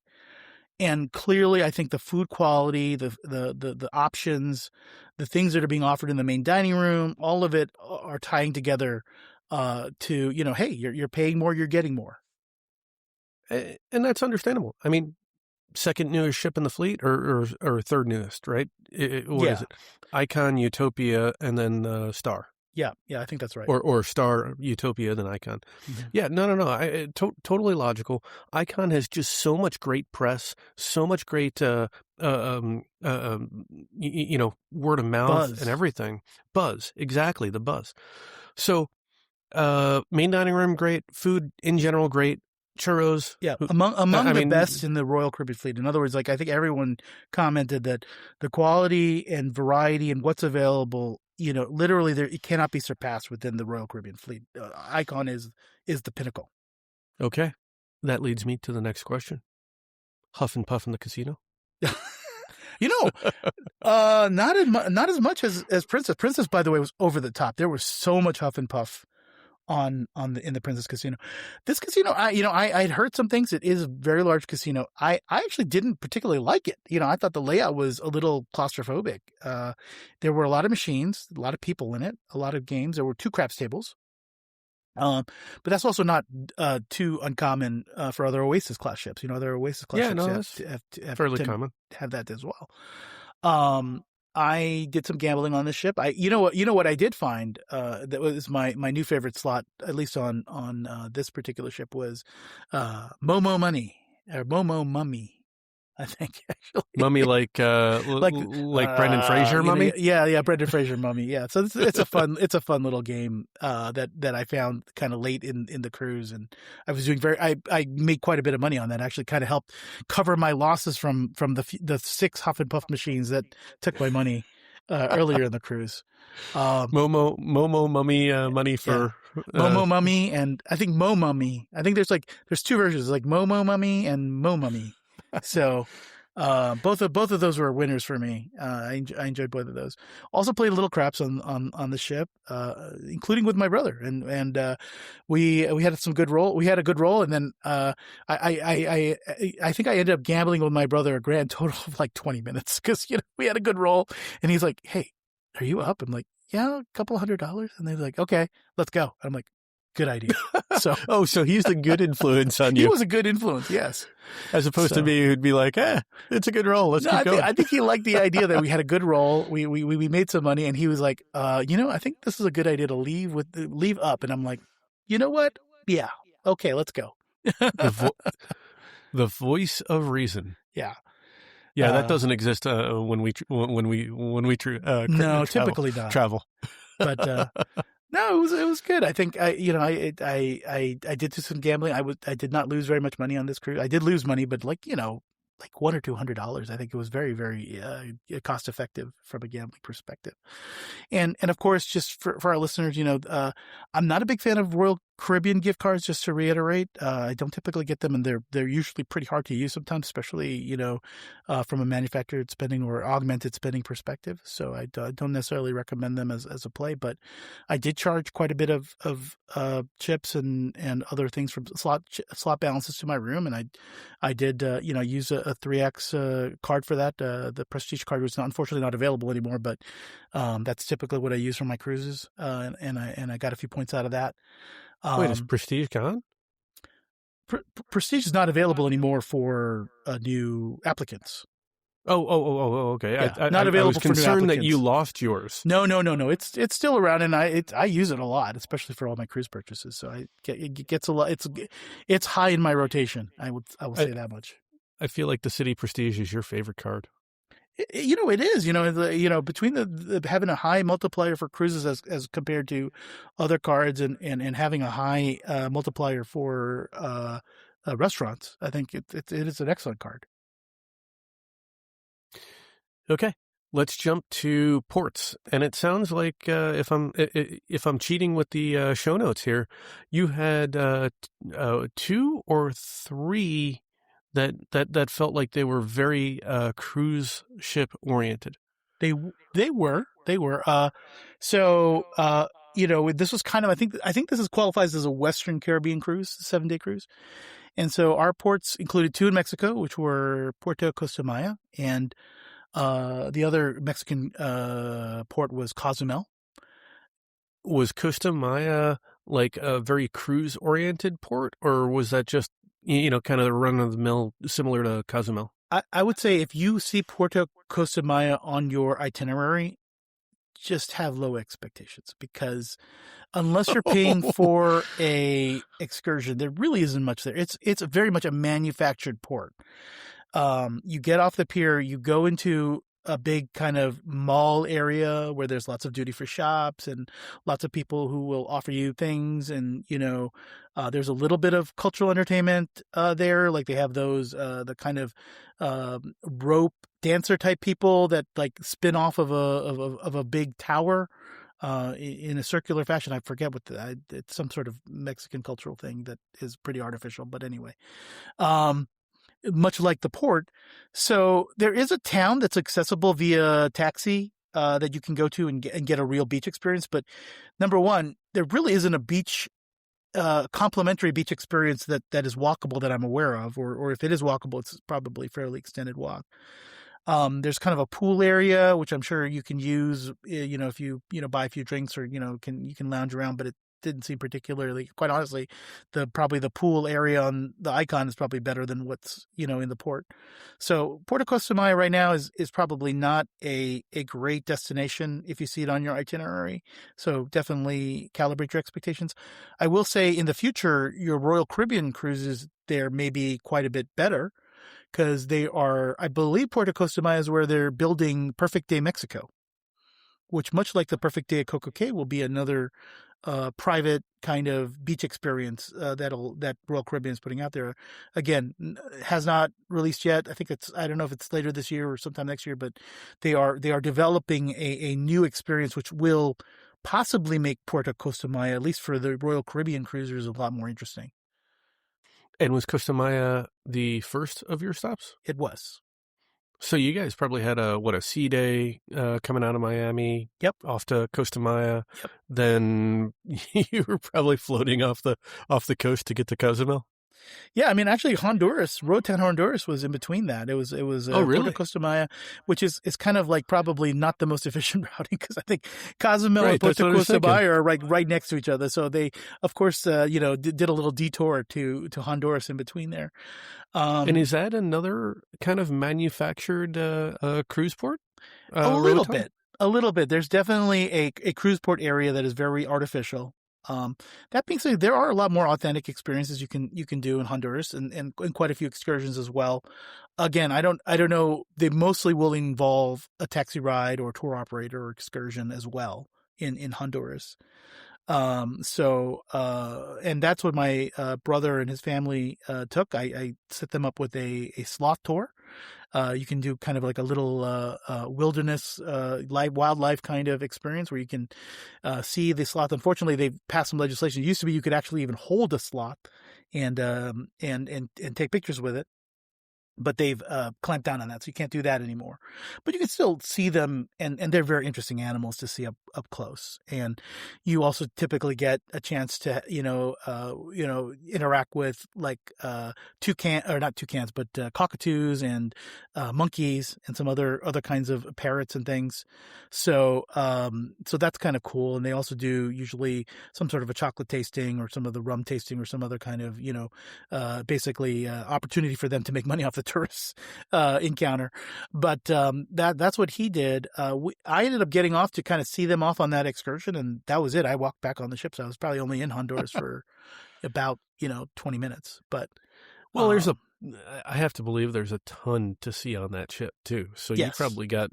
And clearly, I think the food quality, the options, the things that are being offered in the main dining room, all of it are tying together to, hey, you're paying more, you're getting more. And that's understandable. Second newest ship in the fleet or third newest, right? What is it? Icon, Utopia, and then Star. Yeah, I think that's right. Or Star, Utopia, then Icon. Mm-hmm. Yeah, no. Totally logical. Icon has just so much great press, so much great, word of mouth buzz. And everything. Buzz, exactly, the buzz. So, main dining room, great. Food in general, great. Churros. Yeah, among the best in the Royal Caribbean fleet. In other words, like I think everyone commented that the quality and variety and what's available, literally it cannot be surpassed within the Royal Caribbean fleet. Icon is the pinnacle. Okay, that leads me to the next question. Huff and puff in the casino. Not as much as Princess. Princess, by the way, was over the top. There was so much huff and puff in the Princess Casino. This casino, I'd heard some things. It is a very large casino. I actually didn't particularly like it. I thought the layout was a little claustrophobic. There were a lot of machines, a lot of people in it, a lot of games. There were 2 craps tables. But that's also not too uncommon for other Oasis class ships. Other Oasis class ships that's fairly common. Have that as well. I did some gambling on this ship. You know what I did find that was my new favorite slot, at least on this particular ship, was Momo Money or Momo Mummy. I think actually Mummy like Brendan Fraser mummy. Yeah, Brendan Fraser mummy. Yeah, so it's a fun little game that I found kind of late in the cruise, and I was doing I made quite a bit of money on that. Actually, kind of helped cover my losses from the 6 Huff and Puff machines that took my money earlier in the cruise. Momo Mummy money for Momo Mummy, and I think Mo Mummy. I think there's 2 versions, like Momo Mummy and Mo Mummy. So both of those were winners for me. I enjoyed both of those. Also played little craps on the ship, including with my brother, and we had some good roll. We had a good roll, and then I think I ended up gambling with my brother a grand total of like 20 minutes because we had a good roll, and he's like, "Hey, are you up?" I'm like, "Yeah, a couple $100," and they're like, "Okay, let's go." I'm like, "Good idea." So so he's a good influence on you. He was a good influence, yes. As opposed to me, who'd be like, it's a good roll. Let's keep going. I think he liked the idea that we had a good roll. We made some money, and he was like, I think this is a good idea to leave up. And I'm like, you know what? Yeah. Okay, let's go. The voice of reason. Yeah. Yeah, that doesn't exist when we no, typically not travel. But no, it was good. I think I did do some gambling. I did not lose very much money on this cruise. I did lose money, but like $100 or $200. I think it was very, very cost effective from a gambling perspective. And of course, just for our listeners, I'm not a big fan of Royal Caribbean gift cards. Just to reiterate, I don't typically get them, and they're usually pretty hard to use sometimes, especially from a manufactured spending or augmented spending perspective. So I don't necessarily recommend them as a play. But I did charge quite a bit of chips and other things from slot balances to my room, and I did use a 3X card for that. The Prestige card was unfortunately not available anymore, but that's typically what I use for my cruises, and I got a few points out of that. Wait, is Prestige gone? Prestige is not available anymore for new applicants. Oh, okay. Yeah, not available. I was concerned that you lost yours. No. It's still around, and I use it a lot, especially for all my cruise purchases. So it gets a lot. It's high in my rotation. I will say that much. I feel like the City Prestige is your favorite card. It is, between the having a high multiplier for cruises as compared to other cards and having a high multiplier for restaurants, I think it is an excellent card. Okay, let's jump to ports. And it sounds like if I'm cheating with the show notes here, you had 2 or 3 that felt like they were very cruise ship oriented. They were. So this was kind of, I think this qualifies as a Western Caribbean cruise, 7-day cruise. And so our ports included 2 in Mexico, which were Puerto Costa Maya, and the other Mexican port was Cozumel. Was Costa Maya like a very cruise oriented port, or was that just kind of the run of the mill, similar to Cozumel? I would say if you see Puerto Costa Maya on your itinerary, just have low expectations, because unless you're paying for a excursion, there really isn't much there. It's very much a manufactured port. You get off the pier, you go into a big kind of mall area where there's lots of duty-free shops and lots of people who will offer you things. And, there's a little bit of cultural entertainment there. Like they have those, the kind of rope dancer type people that like spin off of a big tower in a circular fashion. I forget what it's some sort of Mexican cultural thing that is pretty artificial. But anyway, much like the port. So there is a town that's accessible via taxi that you can go to and get a real beach experience. But number one, there really isn't a beach complimentary beach experience that is walkable that I'm aware of, or if it is walkable, it's probably a fairly extended walk. There's kind of a pool area, which I'm sure you can use, if you buy a few drinks, or, you can lounge around, but it didn't seem particularly, quite honestly, probably the pool area on the Icon is probably better than what's, in the port. So Port of Costa Maya right now is probably not a great destination if you see it on your itinerary. So definitely calibrate your expectations. I will say in the future, your Royal Caribbean cruises there may be quite a bit better, because I believe Puerto Costa Maya is where they're building Perfect Day Mexico, which, much like the Perfect Day at Coco Cay, will be another private kind of beach experience that Royal Caribbean is putting out there. Again, has not released yet. I don't know if it's later this year or sometime next year, but they are developing a new experience which will possibly make Puerto Costa Maya, at least for the Royal Caribbean cruisers, a lot more interesting. And was Costa Maya the first of your stops? It was. So you guys probably had a sea day coming out of Miami. Yep. Off to Costa Maya. Yep. Then you were probably floating off the coast to get to Cozumel. Yeah, I mean, actually, Roatan Honduras was in between that. It was Oh, really? Puerto Costa Maya, which is kind of like probably not the most efficient routing, because I think Cozumel and Puerto Costa Maya are right next to each other. So they, of course, did a little detour to Honduras in between there. And is that another kind of manufactured cruise port? A little bit. There's definitely a cruise port area that is very artificial. That being said, there are a lot more authentic experiences you can do in Honduras, and quite a few excursions as well. Again, I don't know. They mostly will involve a taxi ride or tour operator or excursion as well in Honduras. And that's what my brother and his family took. I set them up with a sloth tour. You can do kind of like a little wilderness, wildlife kind of experience where you can see the sloth. Unfortunately, they've passed some legislation. It used to be you could actually even hold a sloth and take pictures with it, but they've clamped down on that, so you can't do that anymore. But you can still see them, and they're very interesting animals to see up close. And you also typically get a chance to interact with like cockatoos and monkeys and some other kinds of parrots and things. So that's kind of cool. And they also do usually some sort of a chocolate tasting or some of the rum tasting or some other kind of basically opportunity for them to make money off the tourist encounter. But that's what he did. I ended up getting off to kind of see them off on that excursion, and that was it. I walked back on the ship, so I was probably only in Honduras for about 20 minutes. But well, I have to believe there's a ton to see on that ship too. So yes. You probably got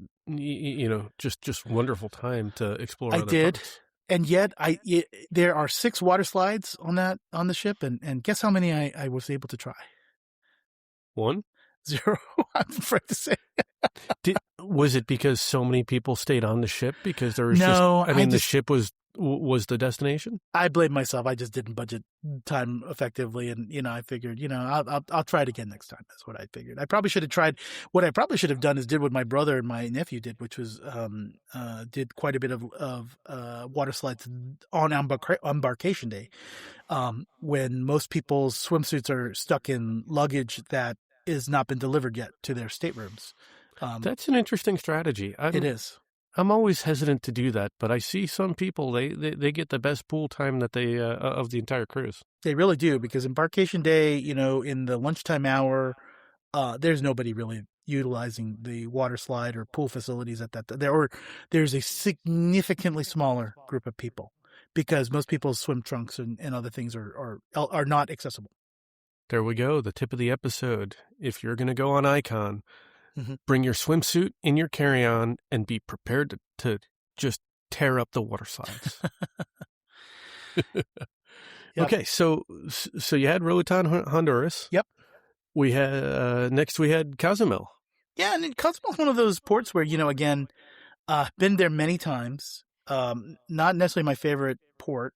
just wonderful time to explore. I did. Parts. And yet, there are 6 water slides on the ship, and guess how many I was able to try? 1? 0. I'm afraid to say. Was it because so many people stayed on the ship? Because there was the ship was the destination? I blame myself. I just didn't budget time effectively, and I figured, I'll try it again next time. That's what I figured. I probably should have tried. What I probably should have done is did what my brother and my nephew did, which was did quite a bit of water slides on embarkation day, when most people's swimsuits are stuck in luggage that is not been delivered yet to their staterooms. That's an interesting strategy. It is. I'm always hesitant to do that, but I see some people, they get the best pool time that they of the entire cruise. They really do, because embarkation day, in the lunchtime hour, there's nobody really utilizing the water slide or pool facilities at that. There's a significantly smaller group of people, because most people's swim trunks and other things are not accessible. There we go. The tip of the episode. If you're going to go on Icon, bring your swimsuit in your carry-on and be prepared to just tear up the water slides. Yep. Okay, so you had Roatan, Honduras. Yep. We had next we had Cozumel. Yeah, and Cozumel's one of those ports where again, been there many times. Not necessarily my favorite port,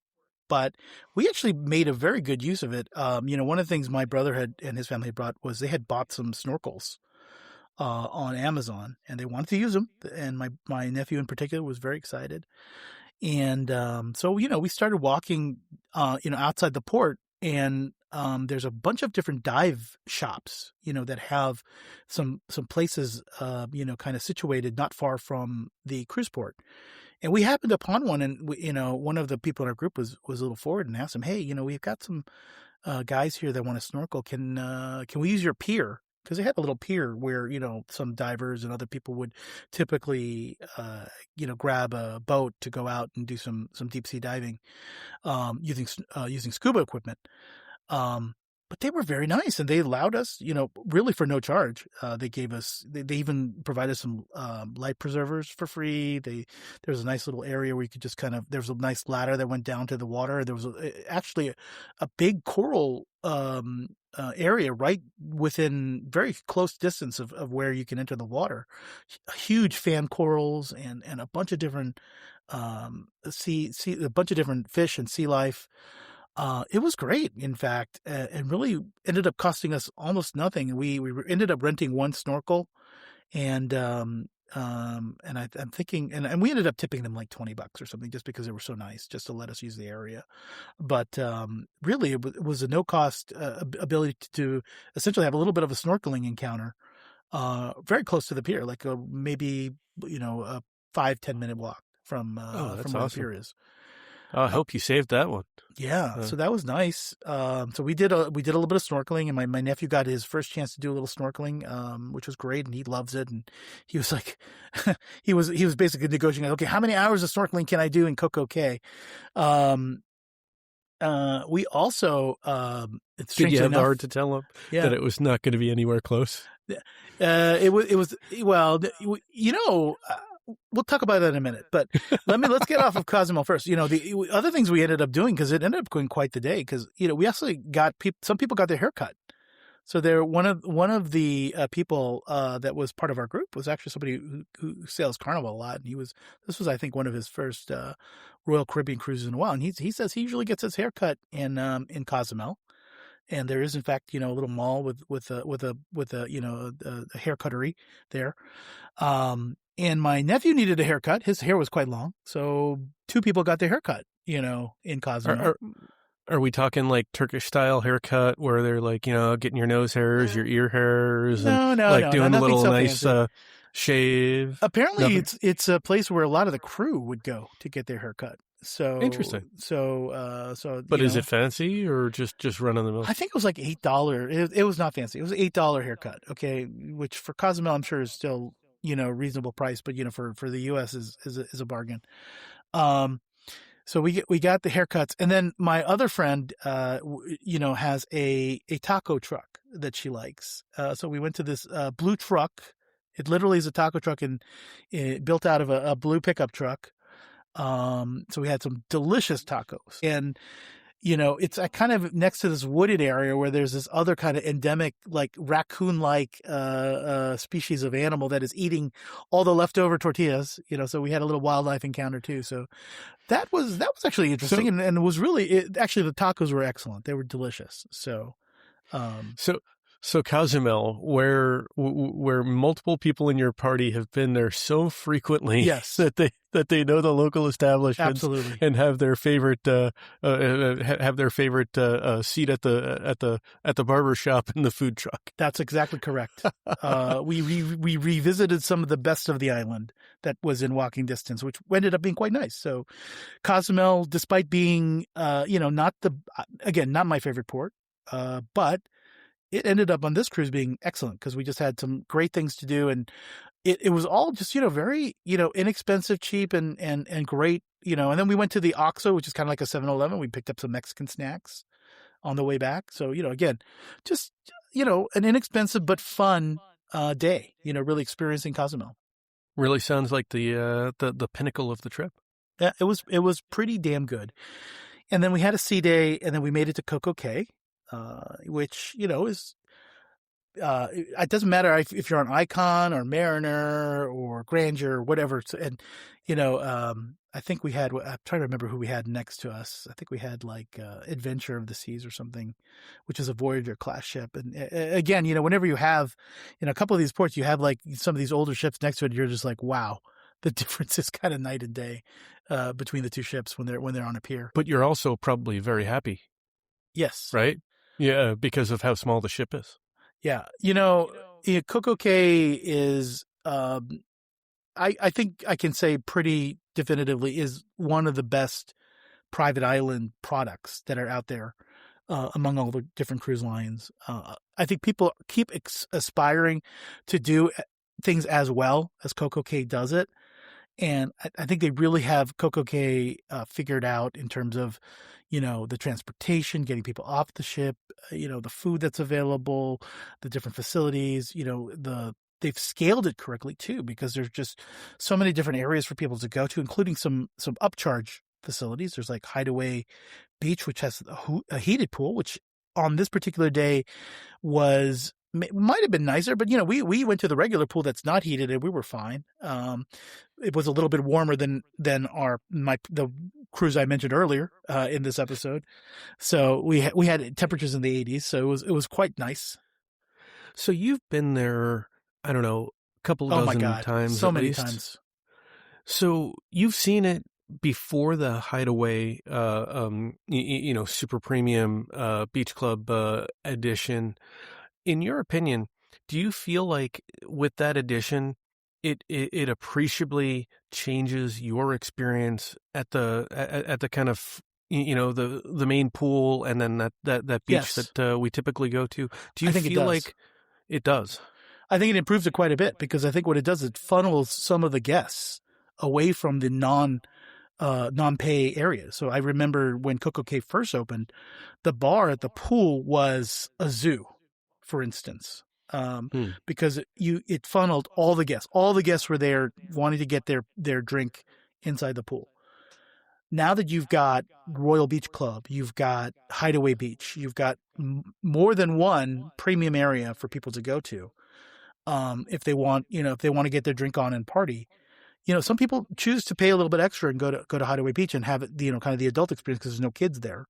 but we actually made a very good use of it. One of the things my brother and his family had brought was they had bought some snorkels on Amazon, and they wanted to use them. And my nephew in particular was very excited. And so we started walking, outside the port, and there's a bunch of different dive shops, that have some places, kind of situated not far from the cruise port. And we happened upon one, and one of the people in our group was a little forward and asked him, "Hey, we've got some guys here that want to snorkel. Can we use your pier?" Because they had a little pier where some divers and other people would typically grab a boat to go out and do some deep sea diving, using scuba equipment. But they were very nice, and they allowed us, really for no charge. They gave us, they even provided some life preservers for free. There was a nice little area where you could just there was a nice ladder that went down to the water. There was actually a big coral area right within very close distance of where you can enter the water. Huge fan corals and a bunch of different a bunch of different fish and sea life. It was great, in fact, and really ended up costing us almost nothing. We ended up renting one snorkel, and I'm thinking, and we ended up tipping them like $20 or something, just because they were so nice, just to let us use the area. But really, it was a no cost ability to essentially have a little bit of a snorkeling encounter, very close to the pier, like maybe a 5-10 minute walk from That's where the awesome. pier is. I hope you saved that one. Yeah, so that was nice. So we did a little bit of snorkeling, and my nephew got his first chance to do a little snorkeling, which was great, and he loves it. And he was like, he was basically negotiating, okay, how many hours of snorkeling can I do in Coco Cay? We also, Did you have the enough, heart to tell him yeah, that it was not going to be anywhere close? it was well, we'll talk about that in a minute, but let's get off of Cozumel first. The other things we ended up doing, because it ended up going quite the day, because we actually got some people got their hair cut. So one of the people that was part of our group was actually somebody who sails Carnival a lot, and this was I think one of his first Royal Caribbean cruises in a while, and he says he usually gets his hair cut in Cozumel. And there is, in fact, a little mall with a hair cuttery there. And my nephew needed a haircut. His hair was quite long, so two people got their haircut, in Cozumel. Are we talking like Turkish style haircut where they're like, getting your nose hairs, your ear hairs, and doing a little nice shave? Apparently, it's a place where a lot of the crew would go to get their haircut. So interesting. But is it fancy or just run of the mill? I think it was like $8. It was not fancy. It was $8 haircut. Okay, which for Cozumel I'm sure is still reasonable price, but for the U.S. is a bargain. So we got the haircuts, and then my other friend, has a taco truck that she likes. So we went to this blue truck. It literally is a taco truck and built out of a blue pickup truck. So we had some delicious tacos, and it's kind of next to this wooded area where there's this other kind of endemic, like raccoon-like species of animal that is eating all the leftover tortillas. So we had a little wildlife encounter too. So that was actually interesting, and it was actually the tacos were excellent. They were delicious. So Cozumel, where multiple people in your party have been there so frequently, yes, that they know the local establishments, absolutely, and have their favorite seat at the barber shop and the food truck. That's exactly correct. We revisited some of the best of the island that was in walking distance, which ended up being quite nice. So Cozumel, despite being not my favorite port, but it ended up on this cruise being excellent, because we just had some great things to do, and it was all just very inexpensive, cheap, and great. And then we went to the Oxo, which is kind of like a 7-Eleven. We picked up some Mexican snacks on the way back. So again, just an inexpensive but fun day. Really experiencing Cozumel. Really sounds like the pinnacle of the trip. Yeah, it was pretty damn good. And then we had a sea day, and then we made it to Coco Cay. Which is it doesn't matter if you're on Icon or Mariner or Grandeur or whatever. And I think we had, I'm trying to remember who we had next to us. I think we had like Adventure of the Seas or something, which is a Voyager class ship. And again, whenever you have a couple of these ports, you have like some of these older ships next to it, you're just like, wow, the difference is kind of night and day. between the two ships when they're on a pier. But you're also probably very happy, Yes. right? Yeah, because of how small the ship is. Yeah. You know, Coco Cay is, I think I can say pretty definitively is one of the best private island products that are out there among all the different cruise lines. I think people keep aspiring to do things as well as Coco Cay does it. And I think they really have Coco Cay figured out in terms of, the transportation, getting people off the ship, the food that's available, the different facilities, they've scaled it correctly too, because there's just so many different areas for people to go to, including some upcharge facilities. There's like Hideaway Beach, which has a heated pool, which on this particular day might have been nicer, but we went to the regular pool that's not heated and we were fine. It was a little bit warmer than the cruise I mentioned earlier in this episode. So we had temperatures in the 80s, so it was quite nice. So you've been there, I don't know, a couple of dozen times, so at many least. times. So you've seen it before the Hideaway, super premium beach club edition. In your opinion, do you feel like with that addition, it appreciably changes your experience at the kind of the main pool and then that beach that we typically go to? Do you feel like it does? I think it improves it quite a bit, because I think what it does, it funnels some of the guests away from the non-pay areas. So I remember when Coco Cay first opened, the bar at the pool was a zoo, for instance, because it funneled all the guests. All the guests were there wanting to get their drink inside the pool. Now that you've got Royal Beach Club, you've got Hideaway Beach, you've got more than one premium area for people to go to. If they want to get their drink on and party, some people choose to pay a little bit extra and go to Hideaway Beach and have it, kind of the adult experience, because there's no kids there.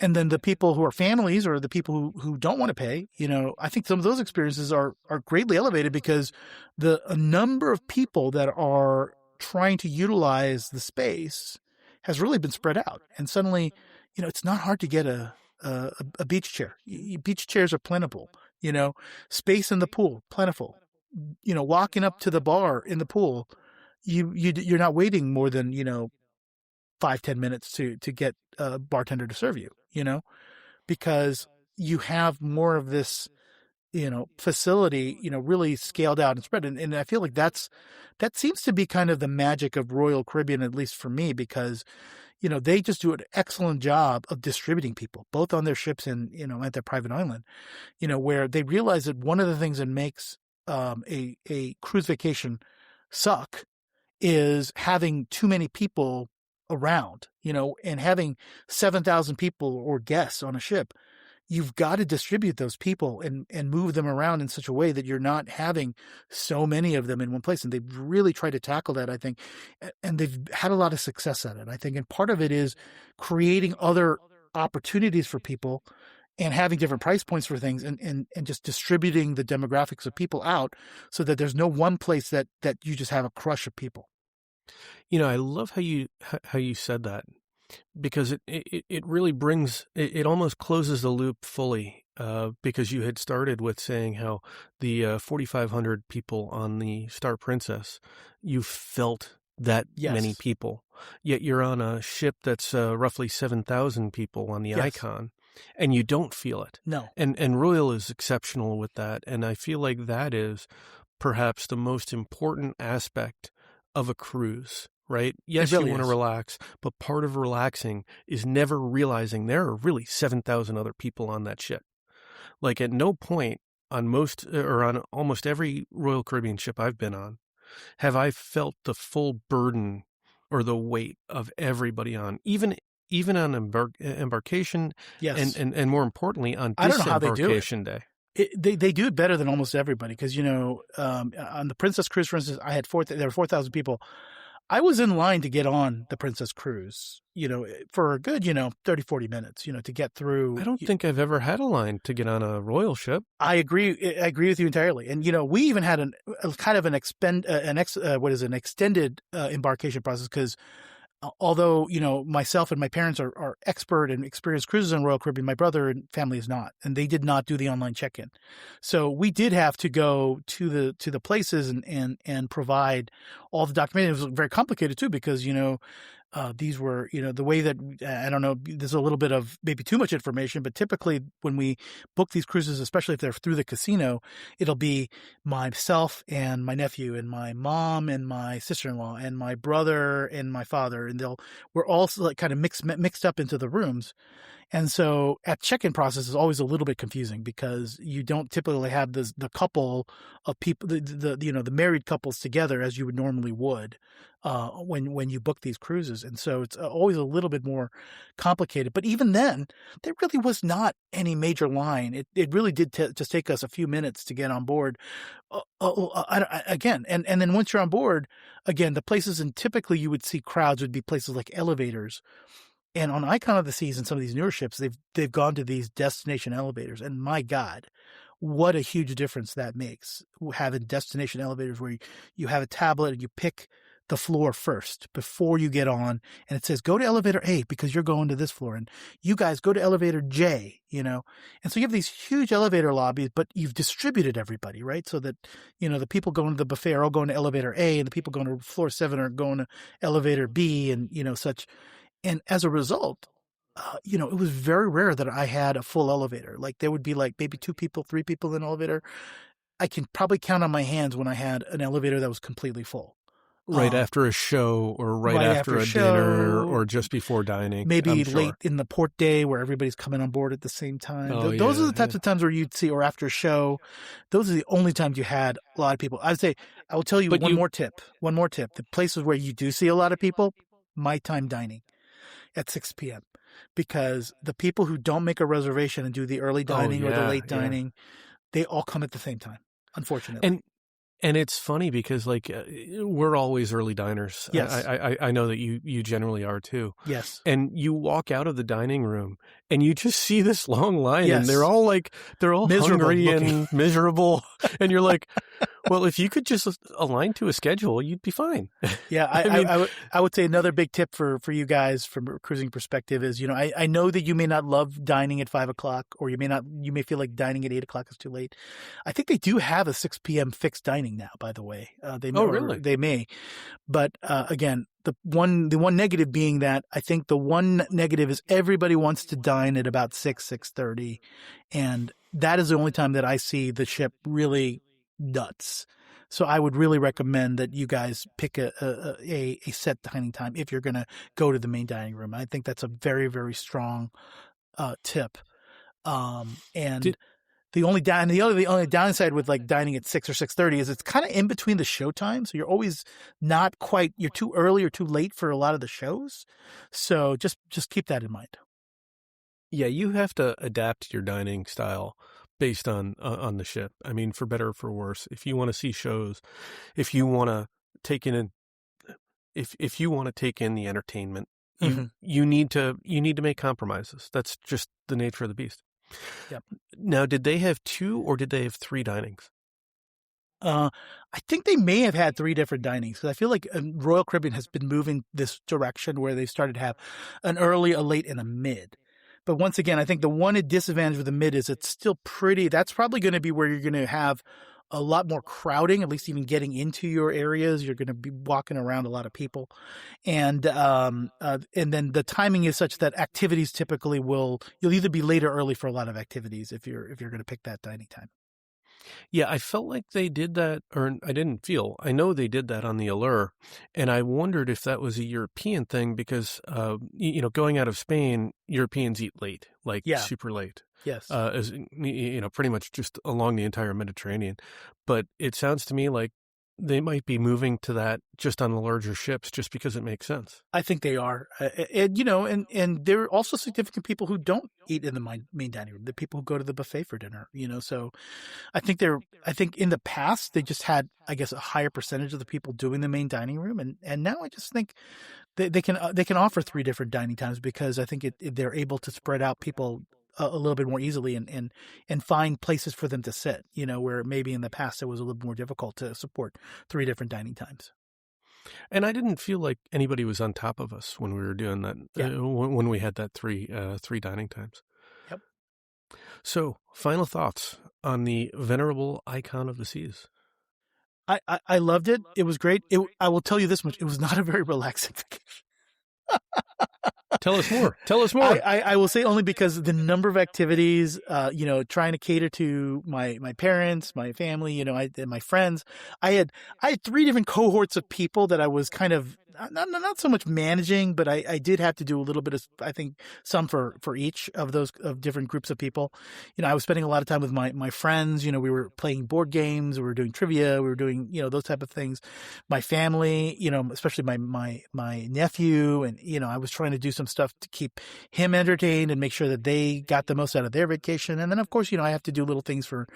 And then the people who are families, or the people who don't want to pay, I think some of those experiences are greatly elevated, because a number of people that are trying to utilize the space has really been spread out. And suddenly, it's not hard to get a beach chair. Beach chairs are plentiful, space in the pool, plentiful. Walking up to the bar in the pool, you're not waiting more than, 5-10 minutes to get a bartender to serve you, because you have more of this, facility, really scaled out and spread. And I feel like that seems to be kind of the magic of Royal Caribbean, at least for me, because, they just do an excellent job of distributing people, both on their ships and, at their private island, where they realize that one of the things that makes a cruise vacation suck is having too many people around, and having 7,000 people or guests on a ship. You've got to distribute those people and move them around in such a way that you're not having so many of them in one place. And they've really tried to tackle that, I think, and they've had a lot of success at it, I think. And part of it is creating other opportunities for people and having different price points for things, and just distributing the demographics of people out, so that there's no one place that you just have a crush of people. I love how you said that, because it really brings it almost closes the loop fully, because you had started with saying how the 4,500 people on the Star Princess, you felt that many people, yet you're on a ship that's roughly 7,000 people on the Icon, and you don't feel it. No. And Royal is exceptional with that, and I feel like that is perhaps the most important aspect of a cruise. Right? Yes, really you want to relax, but part of relaxing is never realizing there are really 7,000 other people on that ship. Like, at no point on almost every Royal Caribbean ship I've been on have I felt the full burden or the weight of everybody on, even on embarkation, and more importantly on disembarkation day. They do it better than almost everybody, because on the Princess Cruise, for instance, there were 4,000 people. I was in line to get on the Princess Cruise, for a good, 30, 40 minutes, to get I through. don't think I've ever had a line to get on a royal ship. I agree. I agree with you entirely. And, we even had a kind of an extended embarkation process because although, myself and my parents are expert and experienced cruises on Royal Caribbean, my brother and family is not, and they did not do the online check-in. So we did have to go to the places and provide all the documentation. It was very complicated too, because, these were, the way that, I don't know, there's a little bit of maybe too much information, but typically when we book these cruises, especially if they're through the casino, it'll be myself and my nephew and my mom and my sister-in-law and my brother and my father. And we're all like kind of mixed up into the rooms. And so at check-in process is always a little bit confusing because you don't typically have the couple of people, the married couples together as you would normally would when you book these cruises. And so it's always a little bit more complicated. But even then, there really was not any major line. It really did just take us a few minutes to get on board. Again, and then once you're on board, again, the places and typically you would see crowds would be places like elevators. And on Icon of the Seas and some of these newer ships, they've gone to these destination elevators. And my God, what a huge difference that makes, having destination elevators where you have a tablet and you pick the floor first before you get on. And it says, go to elevator A because you're going to this floor. And you guys go to elevator J, And so you have these huge elevator lobbies, but you've distributed everybody, right? So that, the people going to the buffet are all going to elevator A and the people going to floor 7 are going to elevator B and, such. And as a result, it was very rare that I had a full elevator. Like there would be like maybe 2 people, 3 people in an elevator. I can probably count on my hands when I had an elevator that was completely full. Right after a show or right after a dinner or just before dining. Maybe late in the port day where everybody's coming on board at the same time. Those are the types of times where you'd see, or after a show. Those are the only times you had a lot of people. I will tell you one more tip. The places where you do see a lot of people, my time dining at 6 p.m. because the people who don't make a reservation and do the early dining or the late dining, they all come at the same time, unfortunately. And it's funny because we're always early diners. Yes. I know that you generally are too. Yes. And you walk out of the dining room and you just see this long line Yes. and they're all miserable hungry looking. and miserable. And you're like, well, if you could just align to a schedule, you'd be fine. Yeah. I would say another big tip for you guys from a cruising perspective is, I know that you may not love dining at 5 o'clock or you may feel like dining at 8 o'clock is too late. I think they do have a 6 p.m. fixed dining now, by the way. Really? They may. But again, the one negative being that I think the one negative is everybody wants to dine at about 6:30. And that is the only time that I see the ship really nuts. So I would really recommend that you guys pick a set dining time if you're going to go to the main dining room. I think that's a very, very strong tip. The only downside with like dining at 6 or 6:30 is it's kind of in between the show time. So you're always you're too early or too late for a lot of the shows. So just keep that in mind. Yeah, you have to adapt your dining style based on the ship. I mean, for better or for worse. If you want to see shows, if you want to take in if you want to take in the entertainment, you need to make compromises. That's just the nature of the beast. Yep. Now, did they have 2 or did they have 3 dinings? I think they may have had 3 different dinings because I feel like Royal Caribbean has been moving this direction where they've started to have an early, a late, and a mid. But once again, I think the one disadvantage with the mid is it's still that's probably going to be where you're going to have a lot more crowding, at least even getting into your areas. You're going to be walking around a lot of people. And then the timing is such that activities typically you'll either be late or early for a lot of activities if you're going to pick that dining time. Yeah, I felt like they did that, or I didn't feel. I know they did that on the Allure, and I wondered if that was a European thing because, going out of Spain, Europeans eat late, super late. Yes. Pretty much just along the entire Mediterranean. But it sounds to me like they might be moving to that just on the larger ships, just because it makes sense. I think they are, and there are also significant people who don't eat in the main dining room. The people who go to the buffet for dinner, So I think in the past they just had, I guess, a higher percentage of the people doing the main dining room, and now I just think they can offer 3 different dining times, because I think they're able to spread out people a little bit more easily and find places for them to sit. Where maybe in the past it was a little more difficult to support 3 different dining times. And I didn't feel like anybody was on top of us when we were doing that, when we had that three dining times. Yep. So, final thoughts on the venerable icon of the seas. I loved it. It was great. I will tell you this much. It was not a very relaxing vacation. Tell us more. I will say only because the number of activities, trying to cater to my parents, my family, and my friends. I had 3 different cohorts of people that I was kind of not so much managing, but I did have to do a little bit of, I think, some for each of those of different groups of people. I was spending a lot of time with my friends. We were playing board games, we were doing trivia, we were doing, those type of things. My family, especially my nephew, and, I was trying to do some stuff to keep him entertained and make sure that they got the most out of their vacation. And then, of course, I have to do little things for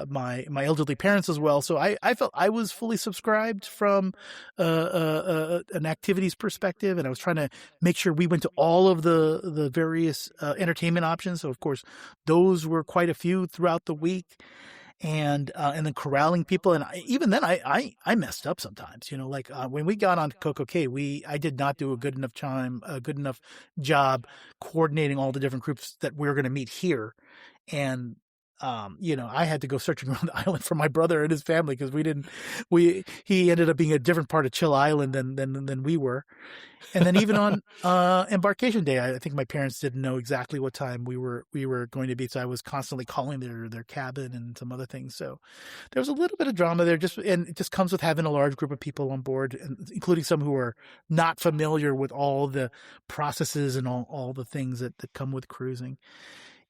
my elderly parents as well. So I felt I was fully subscribed from an activities perspective, and I was trying to make sure we went to all of the various entertainment options. So, of course, those were quite a few throughout the week. And then corralling people. And even then I messed up sometimes, like when we got on Coco Cay, I did not do a good enough job coordinating all the different groups that we were going to meet here. And, I had to go searching around the island for my brother and his family, because he ended up being a different part of Chill Island than we were. And then even on embarkation day, I think my parents didn't know exactly what time we were going to be. So I was constantly calling their cabin and some other things. So there was a little bit of drama there, and it just comes with having a large group of people on board, including some who are not familiar with all the processes and all the things that come with cruising.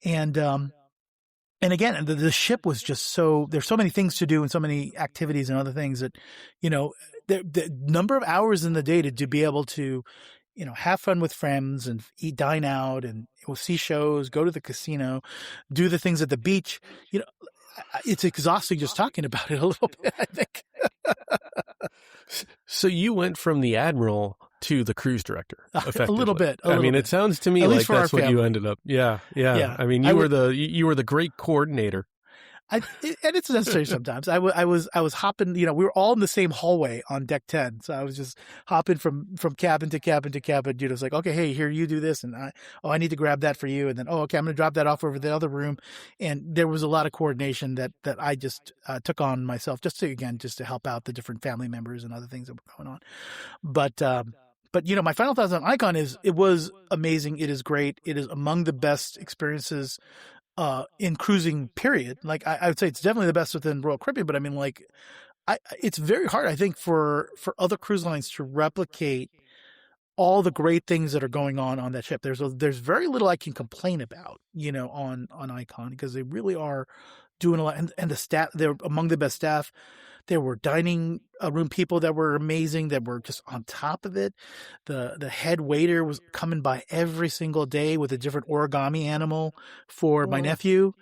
And again, the ship was just there's so many things to do and so many activities and other things that, the number of hours in the day to be able to, have fun with friends and dine out and see shows, go to the casino, do the things at the beach. It's exhausting just talking about it a little bit, I think. So you went from the admiral to the cruise director, effectively. A little bit. It sounds to me like that's what you ended up. Yeah. I mean, you were the great coordinator. And it's necessary sometimes. I was hopping, we were all in the same hallway on deck 10. So I was just hopping from cabin to cabin to cabin. It's like, okay, hey, here, you do this. And I need to grab that for you. And then, okay, I'm going to drop that off over the other room. And there was a lot of coordination that I just took on myself just to help out the different family members and other things that were going on. But my final thoughts on Icon is it was amazing. It is great. It is among the best experiences in cruising, period. Like I would say it's definitely the best within Royal Caribbean, but I mean, like, it's very hard, I think, for other cruise lines to replicate all the great things that are going on that ship. There's very little I can complain about, on Icon, because they really are doing a lot. And the staff, they're among the best staff. There were dining room people that were amazing, that were just on top of it. The head waiter was coming by every single day with a different origami animal for my nephew.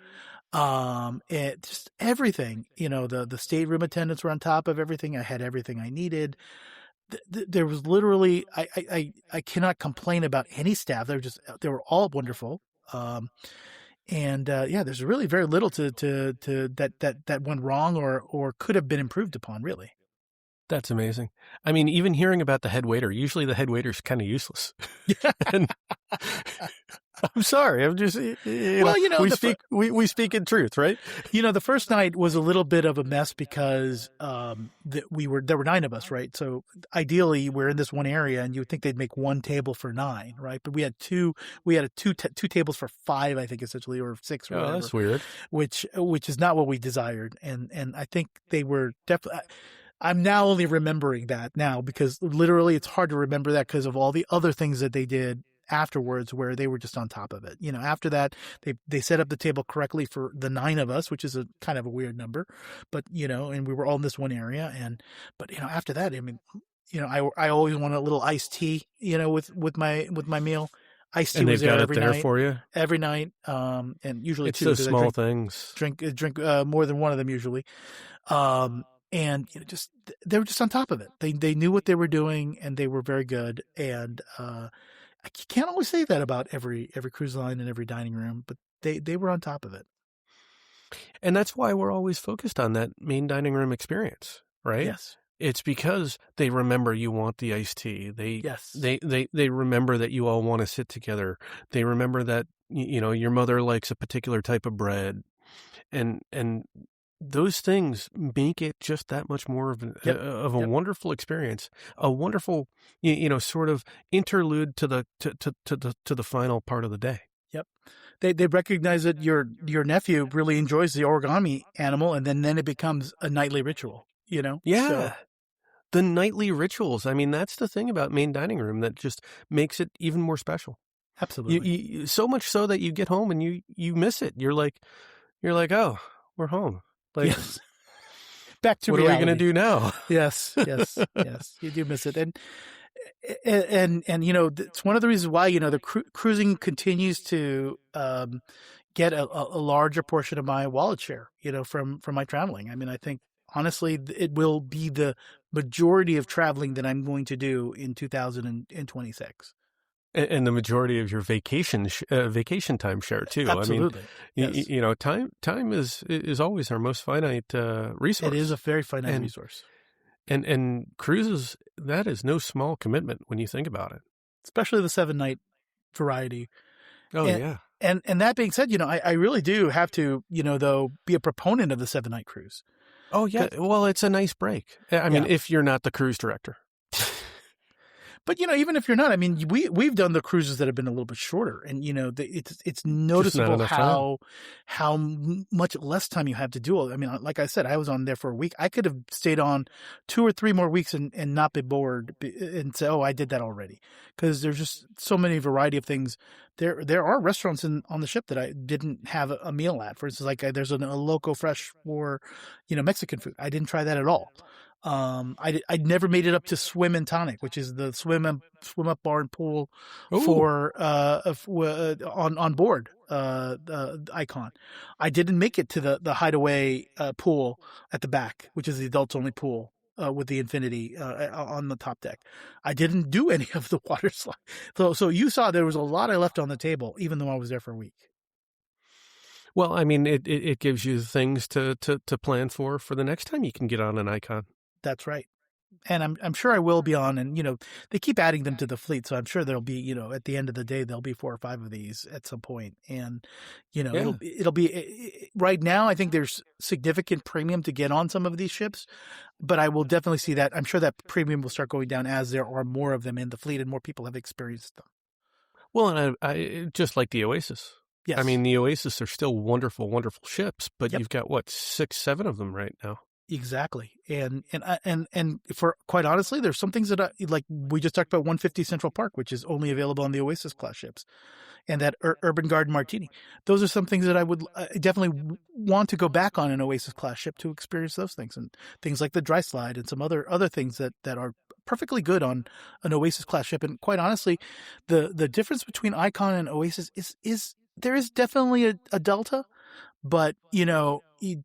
Just everything, the stateroom attendants were on top of everything. I had everything I needed. There was literally, I cannot complain about any staff. They were all wonderful. There's really very little to that went wrong or could have been improved upon, really. That's amazing. I mean, even hearing about the head waiter, usually the head waiter's kind of useless. And I'm sorry. I'm just, we speak in truth, right? The first night was a little bit of a mess because there were 9 of us, right? So ideally we're in this one area, and you would think they'd make one table for 9, right? But we had two tables for 5, I think, essentially, or 6 or whatever. That's weird. Which is not what we desired. And I think they were definitely, I'm now only remembering that now, because literally it's hard to remember that because of all the other things that they did afterwards where they were just on top of it. After that, they set up the table correctly for the 9 of us, which is a kind of a weird number, but and we were all in this one area. But after that, I mean, I always want a little iced tea, with my meal. Iced tea And was they've got there it there for you. every night, and usually It's two, those because I small things. drink more than one of them usually. And just they were just on top of it. They knew what they were doing, and they were very good. And I can't always say that about every cruise line and every dining room, but they were on top of it. And that's why we're always focused on that main dining room experience, right? Yes. It's because they remember you want the iced tea. Yes. They remember that you all want to sit together. They remember that your mother likes a particular type of bread, and those things make it just that much more of a wonderful experience, a wonderful sort of interlude to the final part of the day. Yep. They recognize that your nephew really enjoys the origami animal, and then it becomes a nightly ritual. Yeah. So, the nightly rituals. I mean, that's the thing about main dining room that just makes it even more special. absolutely. You so much so that you get home and you miss it. You're like, oh, we're home. Like, Yes. Back to what reality. are we going to do now? Yes. You do miss it, and it's one of the reasons why the cruising continues to get a larger portion of my wallet share. From my traveling. I mean, I think honestly, it will be the majority of traveling that I'm going to do in 2026. And the majority of your vacation time share too. Absolutely. I mean, Yes. time is always our most finite resource. It is a very finite resource. And cruises, that is no small commitment when you think about it. Especially the 7-night variety. Oh, yeah. And that being said, I really do have to, though, be a proponent of the 7-night cruise. Oh, yeah. Well, it's a nice break. I mean, if you're not the cruise director. But even if you're not, I mean, we've done the cruises that have been a little bit shorter, and it's noticeable how much less time you have to do it. I mean, like I said, I was on there for a week. I could have stayed on 2 or 3 more weeks and not be bored and say, "Oh, I did that already," because there's just so many variety of things. There are restaurants on the ship that I didn't have a meal at. For instance, like there's a Loco Fresh for Mexican food. I didn't try that at all. I never made it up to Swim and Tonic, which is the swim up bar and pool for on board Icon. I didn't make it to the Hideaway pool at the back, which is the adults only pool with the infinity on the top deck. I didn't do any of the water slide. So you saw there was a lot I left on the table, even though I was there for a week. Well, I mean, it gives you things to plan for the next time you can get on an Icon. That's right. And I'm sure I will be on, and they keep adding them to the fleet, so I'm sure there'll be at the end of the day there'll be 4 or 5 of these at some point, and it'll be right now. I think there's significant premium to get on some of these ships, but I will definitely see that. I'm sure that premium will start going down as there are more of them in the fleet and more people have experienced them. Well, and I just like the Oasis. Yes. I mean, the Oasis are still wonderful, wonderful ships, but you've got 6, 7 of them right now. Exactly. And for quite honestly, there's some things that like we just talked about 150 Central Park, which is only available on the Oasis class ships, and that Urban Garden Martini. Those are some things that I would definitely want to go back on an Oasis class ship to experience those things, and things like the dry slide and some other things that are perfectly good on an Oasis class ship. And quite honestly, the difference between Icon and Oasis is there is definitely a delta. But, you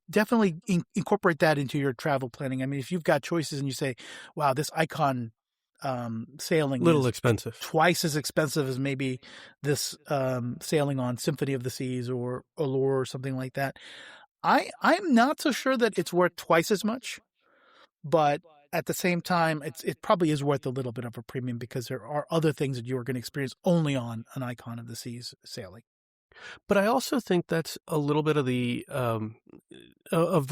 definitely incorporate that into your travel planning. I mean, if you've got choices and you say, wow, this Icon sailing little is expensive, twice as expensive as maybe this sailing on Symphony of the Seas or Allure or something like that. I'm not so sure that it's worth twice as much, but at the same time, it probably is worth a little bit of a premium because there are other things that you are going to experience only on an Icon of the Seas sailing. But I also think that's a little bit of the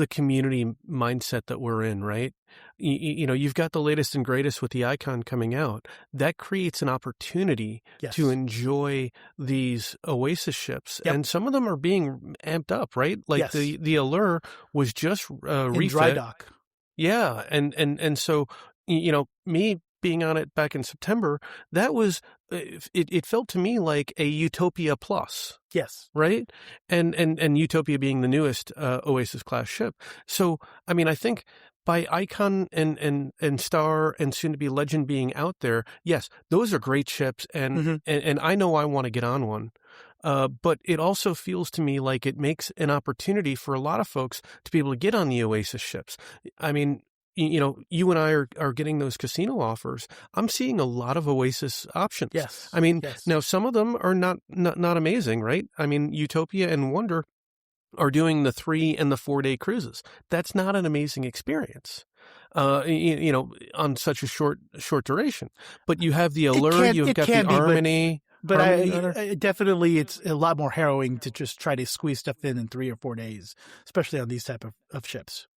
community mindset that we're in, right? You've got the latest and greatest with the Icon coming out. That creates an opportunity to enjoy these Oasis ships, and some of them are being amped up, right? Like the Allure was just refit. Dry dock. Yeah, and so me being on it back in September, that was it felt to me like a Utopia Plus. Yes. Right? And Utopia being the newest Oasis class ship. So, I mean, I think by Icon and Star and soon to be Legend being out there, yes, those are great ships, and I know I want to get on one. But it also feels to me like it makes an opportunity for a lot of folks to be able to get on the Oasis ships. I mean, you know, you and I are getting those casino offers. I'm seeing a lot of Oasis options. Yes. I mean, yes. now some of them are not amazing, right? I mean, Utopia and Wonder are doing the 3 and the 4 day cruises. That's not an amazing experience. You know, on such a short duration. But you have the Allure, you've got the Harmony. But I definitely, it's a lot more harrowing to just try to squeeze stuff in 3 or 4 days, especially on these type of ships.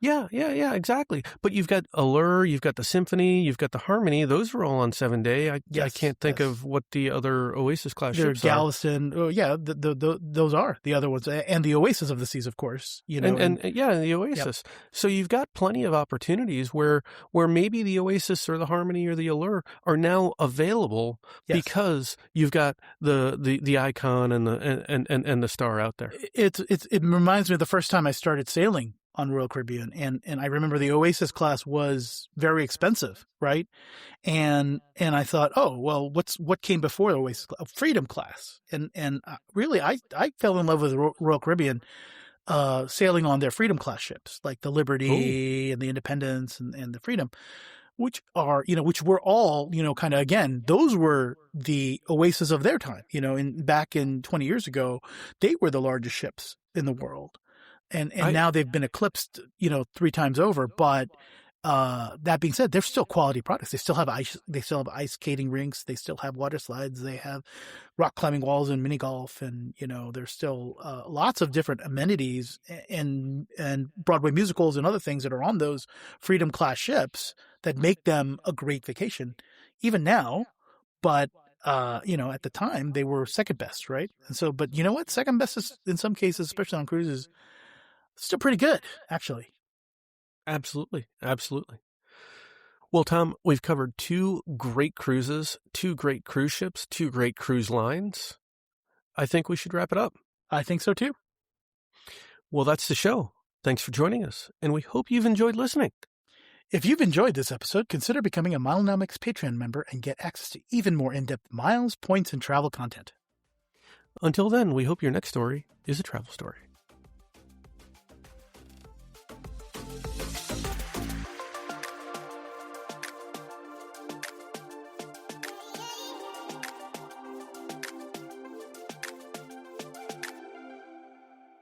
Yeah, exactly. But you've got Allure, you've got the Symphony, you've got the Harmony. Those are all on 7 day. I can't think of what the other Oasis class ships are. Galveston. Oh, yeah, those are the other ones, and the Oasis of the Seas, of course. You know, and the Oasis. Yep. So you've got plenty of opportunities where maybe the Oasis or the Harmony or the Allure are now available because you've got the Icon and the Star out there. It reminds me of the first time I started sailing on Royal Caribbean. And I remember the Oasis class was very expensive, right? And I thought, oh, well, what came before the Oasis class? Freedom class. And really, I fell in love with the Royal Caribbean, sailing on their Freedom class ships, like the Liberty and the Independence and the Freedom, which were all, you know, kind of, again, those were the Oasis of their time, you know, back in 20 years ago, they were the largest ships in the world. And now they've been eclipsed, you know, 3 times over. But that being said, they're still quality products. They still have ice. They still have ice skating rinks. They still have water slides. They have rock climbing walls and mini golf. And you know, there's still lots of different amenities and Broadway musicals and other things that are on those Freedom class ships that make them a great vacation, even now. But you know, at the time they were second best, right? And so, but you know what? Second best is in some cases, especially on cruises, still pretty good, actually. Absolutely. Well, Tom, we've covered 2 great cruises, 2 great cruise ships, 2 great cruise lines. I think we should wrap it up. I think so, too. Well, that's the show. Thanks for joining us, and we hope you've enjoyed listening. If you've enjoyed this episode, consider becoming a Milenomics Patreon member and get access to even more in-depth miles, points, and travel content. Until then, we hope your next story is a travel story.